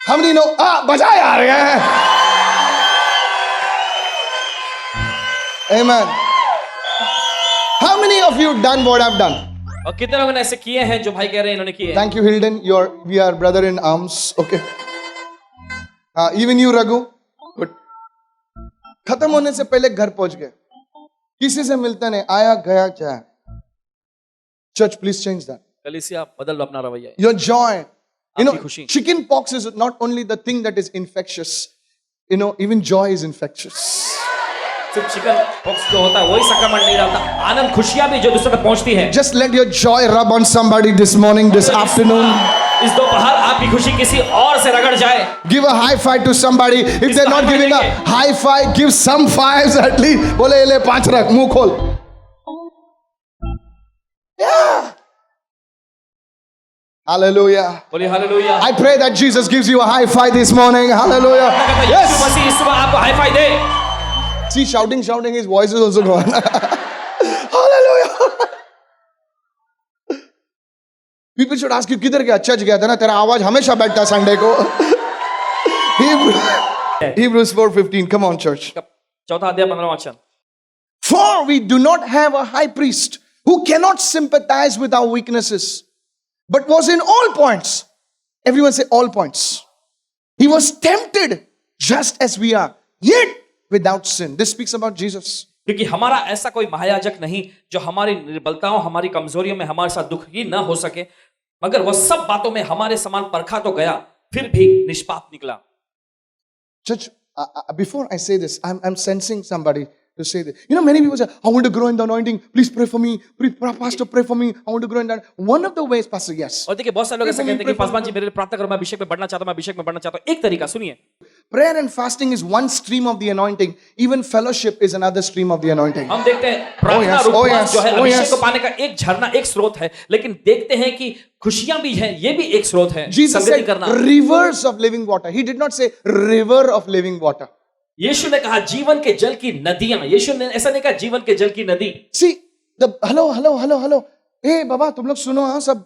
हम नहीं नो बजा यार ये। Amen. How many of you done what I've done? और कितने लोगों ने ऐसे किए हैं जो भाई कह रहे हैं इन्होंने किए हैं? Thank you, Hilden. We are brother in arms. Okay. Even you, Raghu. Good. खत्म होने से पहले घर पहुंच गए। किसी से मिलता नहीं, आया गया जाए। Church, please change that. कलीसिया बदल लो अपना रवैया। Your joy. आपकी खुशी। Chicken pox is not only the thing that is infectious. Even joy is infectious. सिर्फ चिकन पॉक्स जो होता है वही संक्रमण नहीं रहता, आनंद खुशियां भी जो दूसरे तक पहुंचती है। Just let your joy rub on somebody this morning, this afternoon. इस दोपहर आपकी खुशी किसी और से रगड़ जाए। Give a high five to somebody. If they're not giving a high five, give some fives at least. बोले ले 5 रख, मुंह खोल। Yeah. Hallelujah. बोलिए hallelujah. I pray that Jesus gives you a high five this morning. Hallelujah. Yeshu Yes. Masih इस सुबह आपको high five दे। See, shouting, his voice is also gone. Hallelujah. People should ask you, किधर गया? चर्च गया था ना, तेरा आवाज हमेशा बैठता संडे को। Hebrews 4:15. Come on, church. चौथा अध्याय 15वां वचन। For we do not have a high priest who cannot sympathize with our weaknesses, but was in all points. Everyone say all points. He was tempted just as we are, yet without sin. This speaks about Jesus. क्योंकि हमारा ऐसा कोई महायाजक नहीं जो हमारी निर्बलताओं हमारी कमजोरियों में हमारे साथ दुखी न हो सके, मगर वह सब बातों में हमारे समान परखा तो गया, फिर भी निष्पाप निकला। Church, before I say this, I'm sensing somebody to say this. You know, many people say, I want to grow in the anointing. Please pray for me. Please, Pastor, pray for me. I want to grow in that. One of the ways, Pastor, yes. और देखिए बहुत सारे लोग ऐसा कहते हैं कि पासवान जी मेरे लिए प्रार्थना करो, मैं अभिषेक में बढ़ना चाहता हूं, मैं अभिषेक में बढ़ना चाहता हूं। एक तरीका सुनिए, Prayer and fasting is one stream of the anointing. Even fellowship is another stream of the anointing. हम देखते हैं प्रार्थना yes, और उपवास yes, जो है oh अभिषेक yes. को पाने का एक झरना, एक स्रोत है, लेकिन देखते हैं कि खुशियां भी हैं, ये भी एक स्रोत है। Jesus संगति said करना, rivers of living water. He did not say river of living water. यीशु ने कहा जीवन के जल की नदियां, यीशु ने ऐसा नहीं कहा जीवन के जल की नदी। See, hello. Hey, बाबा तुम लोग सुनो हाँ सब,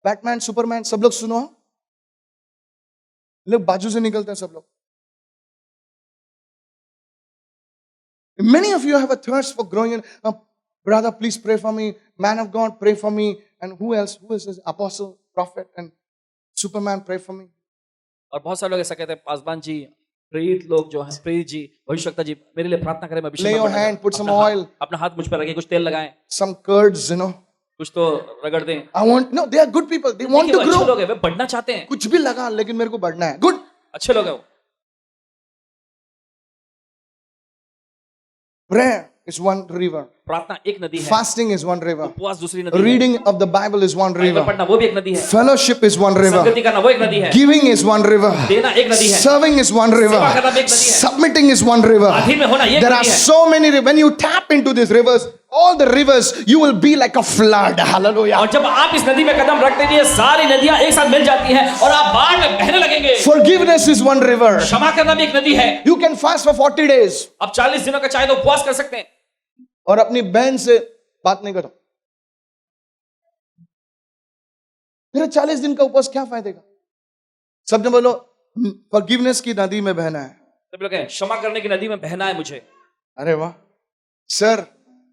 बैटमैन, सुपरमैन सब लोग सुनो हाँ, लोग बाजू से निकलते हैं सब लोग। Many of you have a thirst for growing in. Brother, please pray for me. Man of God, pray for me. And who else? Who is this? Apostle, prophet, and Superman, pray for me. और बहुत सारे लोग ऐसा कहते हैं, पासवान जी, प्रेरित लोग जो हैं, प्रेरित जी, भविष्यवक्ता जी, मेरे लिए प्रार्थना करें, मैं अभिषेक Lay में your बढ़ना hand, चाहता हूं। put some अपना oil. अपना हाथ मुझ पर रखें, कुछ तेल लगाएं, Some curds, you know. कुछ तो रगड़ दें। I want, no, they are good people. They want देखिए, to वो अच्छे grow. लोग हैं, वे बढ़ना चाहते हैं, कुछ भी लगा, लेकिन मेरे को बढ़ना है. Good. अच्छे लोग हैं वो। Prayer is one river. प्रार्थना एक नदी है, Fasting is one river. उपवास दूसरी नदी है, Reading of the Bible is one Bible river. पढ़ना वो भी एक नदी है, Fellowship is one river. संगति करना वो एक नदी है, Giving is one river. देना एक नदी है, Serving is one river. सेवा करना भी एक नदी है, Submitting is one river. अधीन में होना ये एक There are नदी है। so many rivers. When you tap into these rivers, all the rivers, you will be like a flood. Hallelujah. और जब आप इस नदी में कदम रखते हैं, सारी नदियां एक साथ मिल जाती हैं और आप बाढ़ में बहने लगेंगे। Forgiveness is one river. क्षमा करना भी एक नदी है। You can fast for 40 days. आप 40 दिनों का चाहे तो उपवास कर सकते हैं और अपनी बहन से बात नहीं करो। फिर 40 दिन का उपवास क्या फायदे का? सबने बोलो फॉरगिवनेस की नदी में बहना है। सब लोग कहें क्षमा करने की नदी में बहना है मुझे। अरे वाह सर,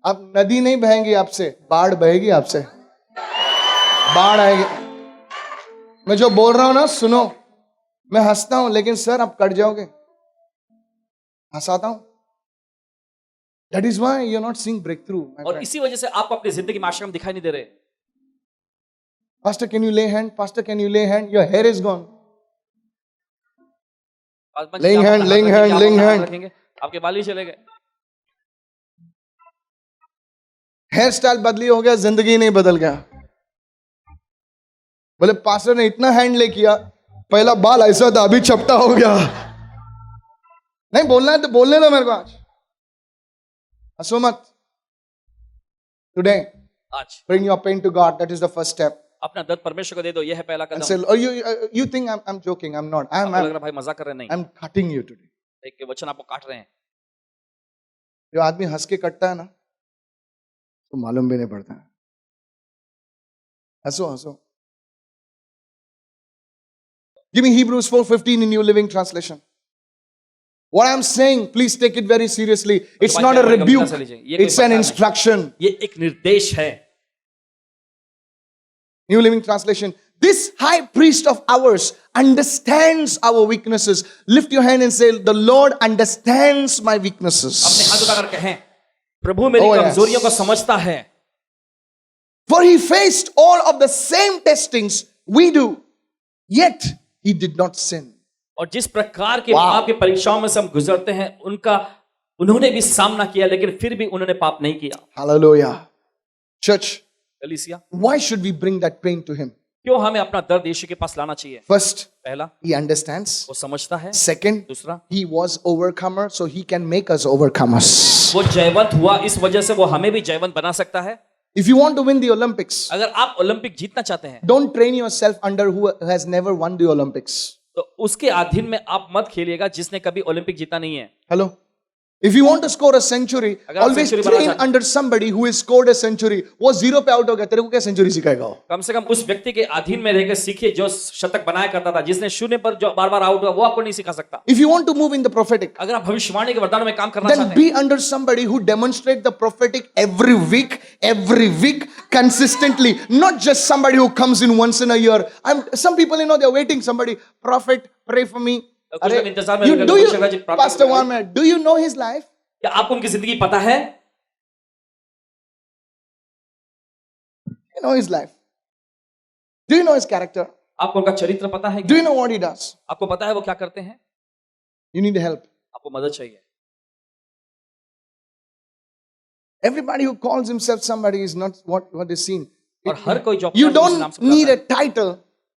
अब नदी नहीं बहेंगी आपसे, बाढ़ बहेगी आपसे, बाढ़ आएगी। मैं जो बोल रहा हूं ना सुनो, मैं हंसता हूं लेकिन सर आप कट जाओगे, हंसाता हूं। That is why you're not seeing breakthrough. और इसी वजह से आपको अपनी जिंदगी में आश्रम दिखाई नहीं दे रहे। Pastor, can you lay hand? Pastor, can you lay hand? Your hair is gone. Laying hand. रखेंगे, आपके बाल ही चले गए। हेयर स्टाइल बदली हो गया, जिंदगी नहीं बदल गया। बोले पास्टर ने इतना हैंडले किया, पहला बाल ऐसा था अभी चपटा हो गया। नहीं बोलना है तो बोलने दो मेरे को आज, हंसो मत। टुडे आज bring your pain to God. That is the first step. अपना दर्द परमेश्वर को दे दो, यह है पहला And Kadam. say, oh, you think I'm joking? I'm not. आपको लग रहा भाई मजाक कर रहे हैं, नहीं, I'm cutting you today. एक के वचन आपको काट रहे हैं। जो आदमी हंस के कटता है ना, तो मालूम भी नहीं पड़ता है। हंसो हंसो। Give me Hebrews 4:15 in New Living Translation. What I'm saying, please take it very seriously. It's not a rebuke. It's an instruction. ये एक निर्देश है। New Living Translation. This high priest of ours understands our weaknesses. Lift your hand and say, the Lord understands my weaknesses. अपने हाथ उठाकर कहें, प्रभु मेरी Oh, yes. कमजोरियों को समझता है। For he faced all of the same testings we do, yet he did not sin. और जिस प्रकार के Wow. पाप की परीक्षाओं में से हम गुजरते हैं, उन्होंने भी सामना किया, लेकिन फिर भी उन्होंने पाप नहीं किया। Hallelujah. Church, कलीसिया, why should we bring that pain to him? क्यों हमें अपना दर्द यीशु के पास लाना चाहिए? First, पहला, he understands. वो समझता है। Second, दूसरा, he was overcomer, so he can make us overcomers. वो जयवंत हुआ, इस वजह से वो हमें भी जयवंत बना सकता है। If you want to win the Olympics, अगर आप ओलंपिक जीतना चाहते हैं, don't train yourself under who has never won the Olympics. तो उसके अधीन में आप मत खेलिएगा जिसने कभी ओलंपिक जीता नहीं है। Hello? If you want to score a century, अगर आप always century बनाना train चाहते हैं, under somebody who has scored a century. वो 0 पे आउट हो गया, तेरे को क्या सेंचुरी सिखाएगा वो? कम से कम उस व्यक्ति के अधीन में रहकर सीखिए जो शतक बनाया करता था, जिसने शून्य पर जो बार बार आउट हुआ, वो आपको नहीं सिखा सकता। If you want to move in the prophetic, अगर आप भविष्यवाणी के वरदानों में काम करना then चाहते हैं, be under somebody who demonstrate the prophetic every week, consistently. Not just somebody who comes in once in a year. Some people, they're waiting. Somebody, prophet, pray for me. कुछ लोग इंतजार में You, रहकर do भविष्यवाणी you, प्राप्त Pastor करेंगे। One man, do you know his life? क्या आपको उनकी जिंदगी पता है? You know his life. Do you know his character? आपको उनका चरित्र पता है Do क्या? you know what he does? आपको पता है वो क्या करते हैं? You need help. आपको मदद चाहिए। Everybody who calls himself somebody is not what is seen. और हर कोई जो You अपने नाम से don't need बुलाता a title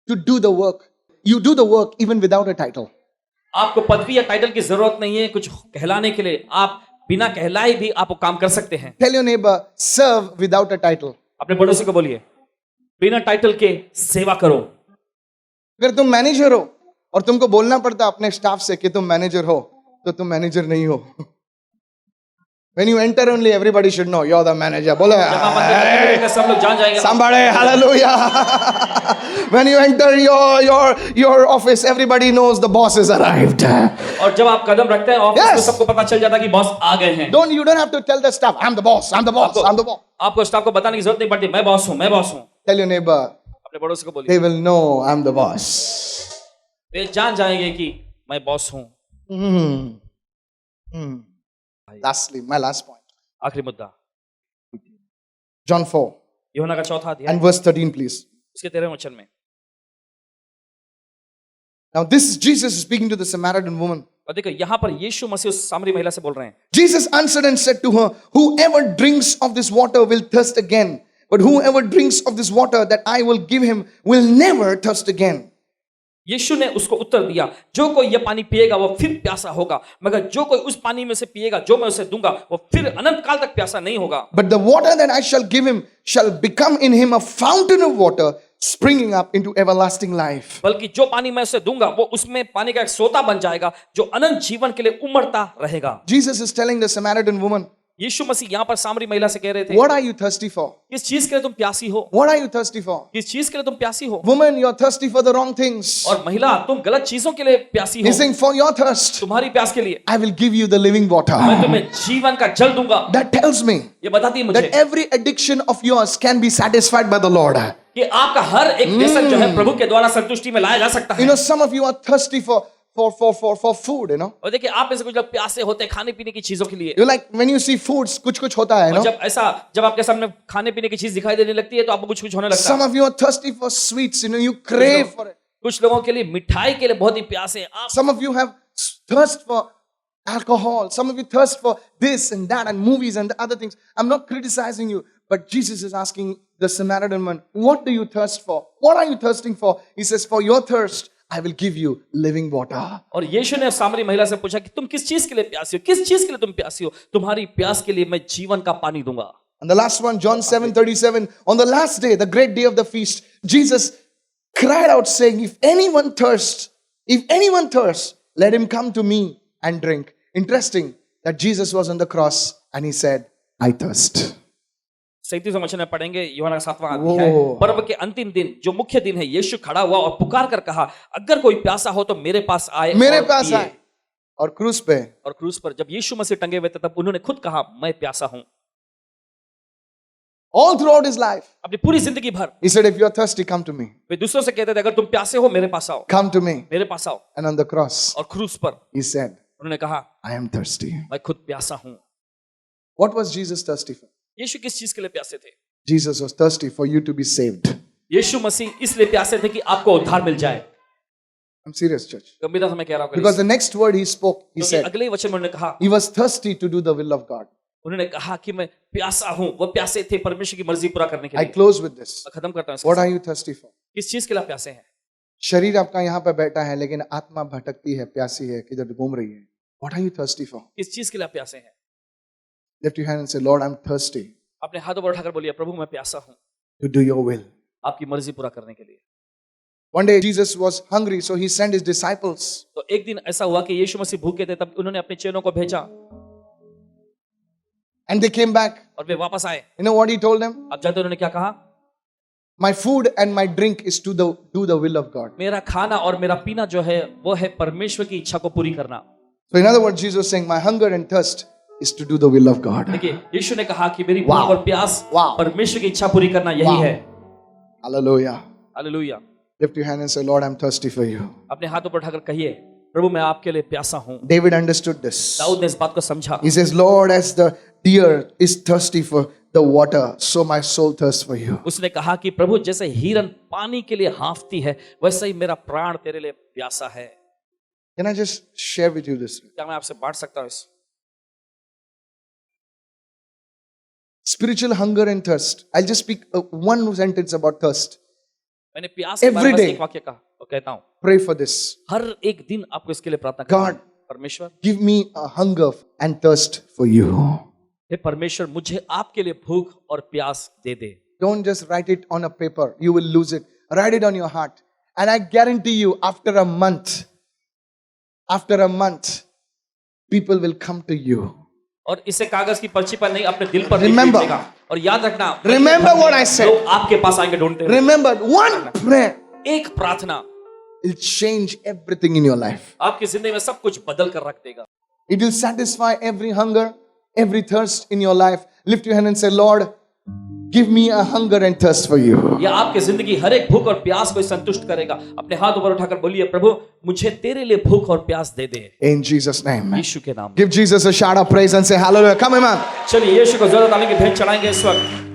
to do the work. You do the work even without a title. है। आपको पदवी या टाइटल की जरूरत नहीं है कुछ कहलाने के लिए। आप बिना कहलाए भी आप वो काम कर सकते हैं। Tell your neighbor, serve without a title. अपने पड़ोसी को बोलिए, बिना टाइटल के सेवा करो। अगर तुम मैनेजर हो और तुमको बोलना पड़ता अपने स्टाफ से कि तुम मैनेजर हो, तो तुम मैनेजर नहीं हो। When you enter only everybody should know you're the manager. बोले जब आप अंदर जाएंगे, सब लोग जान जाएंगे। somebody hallelujah. When you enter your office everybody knows the boss has arrived. और जब आप कदम रखते हैं ऑफिस में, Yes. सबको पता चल जाता है कि बॉस आ गए हैं। You don't have to tell the staff I'm the boss, I'm the boss, I'm the boss. आपको स्टाफ को बताने की जरूरत नहीं पड़ती, मैं बॉस हूँ, मैं बॉस हूँ। Tell your neighbor, अपने पड़ोसी को बोलिए, they will know I'm the boss. वे जान जाएंगे कि मैं बॉस हूँ। Lastly, my last point. आखिरी मुद्दा, John 4 यूहन्ना का चौथा अध्याय and verse 13 please. उसके 13वें वचन में। Now this is Jesus speaking to the Samaritan woman. और देखो यहाँ पर यीशु मसीह उस सामरी महिला से बोल रहे हैं। Jesus answered and said to her, whoever drinks of this water will thirst again, but whoever drinks of this water that I will give him will never thirst again. यीशु ने उसको उत्तर दिया, जो कोई यह पानी पिएगा वो फिर प्यासा होगा, मगर जो कोई उस पानी में से पिएगा जो मैं उसे दूंगा वो फिर अनंत काल तक प्यासा नहीं होगा। But the water that I shall give him shall become in him a fountain of water springing up into everlasting life. बल्कि जो पानी मैं उसे दूंगा वो उसमें पानी का एक सोता बन जाएगा जो अनंत जीवन के लिए उमड़ता रहेगा। Jesus is telling the Samaritan woman, यीशु मसीह यहाँ पर सामरी महिला से कह रहे थे, what are you thirsty for? किस चीज के लिए तुम प्यासी हो? What are you thirsty for? किस चीज के लिए तुम प्यासी हो? Woman, you're thirsty for the wrong things. और महिला, तुम गलत चीजों के लिए प्यासी हो। He's saying for your thirst, तुम्हारी प्यास के लिए I will give you the living water. मैं तुम्हें जीवन का जल दूंगा। That tells me ये बताती है मुझे that every addiction of yours can be satisfied by the Lord. कि आपका हर एक व्यसन जो है प्रभु के द्वारा संतुष्टि में लाया जा सकता You है। know, some of you are thirsty for food, you know. और देखिए आप में से कुछ लोग प्यासे होते हैं खाने पीने की चीजों के लिए। You like when you see foods, कुछ होता है, you और know. जब आपके सामने खाने पीने की चीज दिखाई देने लगती है तो आपको कुछ होने लगता Some है। of you are thirsty for sweets, you know, you crave for it. कुछ लोगों के लिए मिठाई के लिए बहुत ही प्यासे हैं आप। Some of you have thirst for alcohol. Some of you thirst for this and that and movies and other things. I'm not criticizing you, but Jesus is asking the Samaritan woman, what do you thirst for? What are you thirsting for? He says, for your thirst, I will give you living water. और यीशु ने सामरी महिला से पूछा कि तुम किस चीज के लिए प्यासी हो? किस चीज के लिए तुम प्यासी हो? तुम्हारी प्यास के लिए मैं जीवन का पानी दूंगा। And the last one, John 7:37, on the last day, the great day of the feast, Jesus cried out saying, if anyone thirsts, let him come to me and drink. Interesting that Jesus was on the cross and he said, I thirst. 37वें वचन में पढ़ेंगे यूहन्ना का 7वां अध्याय। पर्व के अंतिम दिन जो मुख्य दिन है, यीशु खड़ा हुआ और पुकार कर कहा, अगर कोई प्यासा हो तो मेरे पास आए, मेरे पास आए। और क्रूस पे, और क्रूस पर जब यीशु मसीह टंगे हुए थे तब उन्होंने खुद कहा, मैं प्यासा हूं। all throughout his life, अपनी पूरी जिंदगी भर he said, if you're thirsty, come to me. वे दूसरों से कहते थे, अगर तुम प्यासे हो मेरे पास आओ, Come to me. मेरे पास आओ। And on the cross, और क्रूस पर he said, उन्होंने कहा, I am thirsty. मैं खुद प्यासा हूं। What was Jesus thirsty for? यीशु किस चीज के लिए प्यासे थे? Jesus was thirsty for you to be saved. यीशु मसीह इसलिए प्यासे थे कि आपको उद्धार मिल जाए। I'm serious, church. गंभीरता से मैं कह रहा हूं, Because the next word he spoke, he क्योंकि said, अगले वचन में उन्होंने कहा, he was thirsty to do the will of God. उन्होंने कहा कि मैं प्यासा हूं। वो प्यासे थे परमेश्वर की मर्जी पूरा करने के I लिए। close with this. मैं खत्म करता हूं इसके What साथ। are you thirsty for? किस चीज के लिए आप प्यासे हैं? शरीर आपका यहाँ पे बैठा है लेकिन आत्मा भटकती है, प्यासी है, किधर घूम रही है. What are you thirsty for? किस चीज के लिए आप प्यासे हैं? Lift your hand and say, Lord, I'm thirsty अपने हाथों पर उठाकर बोलिए, प्रभु मैं प्यासा हूं to do your will. आपकी मर्जी पूरा करने के लिए। One day Jesus was hungry, so he sent his disciples. तो एक दिन ऐसा हुआ कि यीशु मसीह भूखे थे, तब उन्होंने अपने चेलों को भेजा And they came back. और वे वापस आए। You know what he told them? अब जानते उन्होंने क्या कहा? My food and my drink is to do the will of God. मेरा खाना और मेरा पीना जो है वो है परमेश्वर की इच्छा को पूरी करना। So in other words, Jesus was saying, my hunger and thirst is to do the will of God. देखिए यीशु ने कहा कि मेरी भूख Wow. और प्यास Wow. परमेश्वर की इच्छा पूरी करना यही Wow. है। Hallelujah. Hallelujah. Lift your hand and say, Lord, I'm thirsty for you. अपने हाथों पर उठाकर कहिए, प्रभु मैं आपके लिए प्यासा हूं। David understood this. दाऊद ने इस बात को समझा। He says, Lord, as the deer is thirsty for the water, so my soul thirsts for you. उसने कहा कि प्रभु जैसे हिरन पानी के लिए हाँफती है, वैसे ही मेरा प्राण तेरे लिए प्यासा है। Can I just share with you this? क्या मैं आपसे बांट सकता हूँ इस? Spiritual hunger and thirst. I'll just speak one sentence about thirst. मैंने प्यास के बारे Every में बस day. एक वाक्य कहा और कहता हूँ, Pray for this. हर एक दिन आपको इसके लिए प्रार्थना करना है। God, परमेश्वर, give me a hunger and thirst for you. हे परमेश्वर, मुझे आपके लिए भूख और प्यास दे दे। Don't just write it on a paper. You will lose it. Write it on your heart. And I guarantee you, after a month, people will come to you. और इसे कागज की पर्ची पर नहीं, अपने दिल पर लिख Remember. लीजिएगा। और याद रखना, Remember what I said. लोग आपके पास आएंगे ढूंढते हुए। Remember, one prayer एक प्रार्थना will change everything in your life. आपकी जिंदगी में सब कुछ बदल कर रख देगा। It will satisfy every hunger, every thirst in your life. Lift your hand and say, Lord, give me a hunger and thirst for you. यह आपकी जिंदगी हर एक भूख और प्यास को संतुष्ट करेगा। अपने हाथ ऊपर उठाकर बोलिए, प्रभु मुझे तेरे लिए भूख और प्यास दे दे, In Jesus' name. यीशु के नाम। Give Jesus a shout of praise and say hallelujah. Come on, man. चलिए यीशु को जोरदार ताली की भेंट चढ़ाएंगे इस वक्त।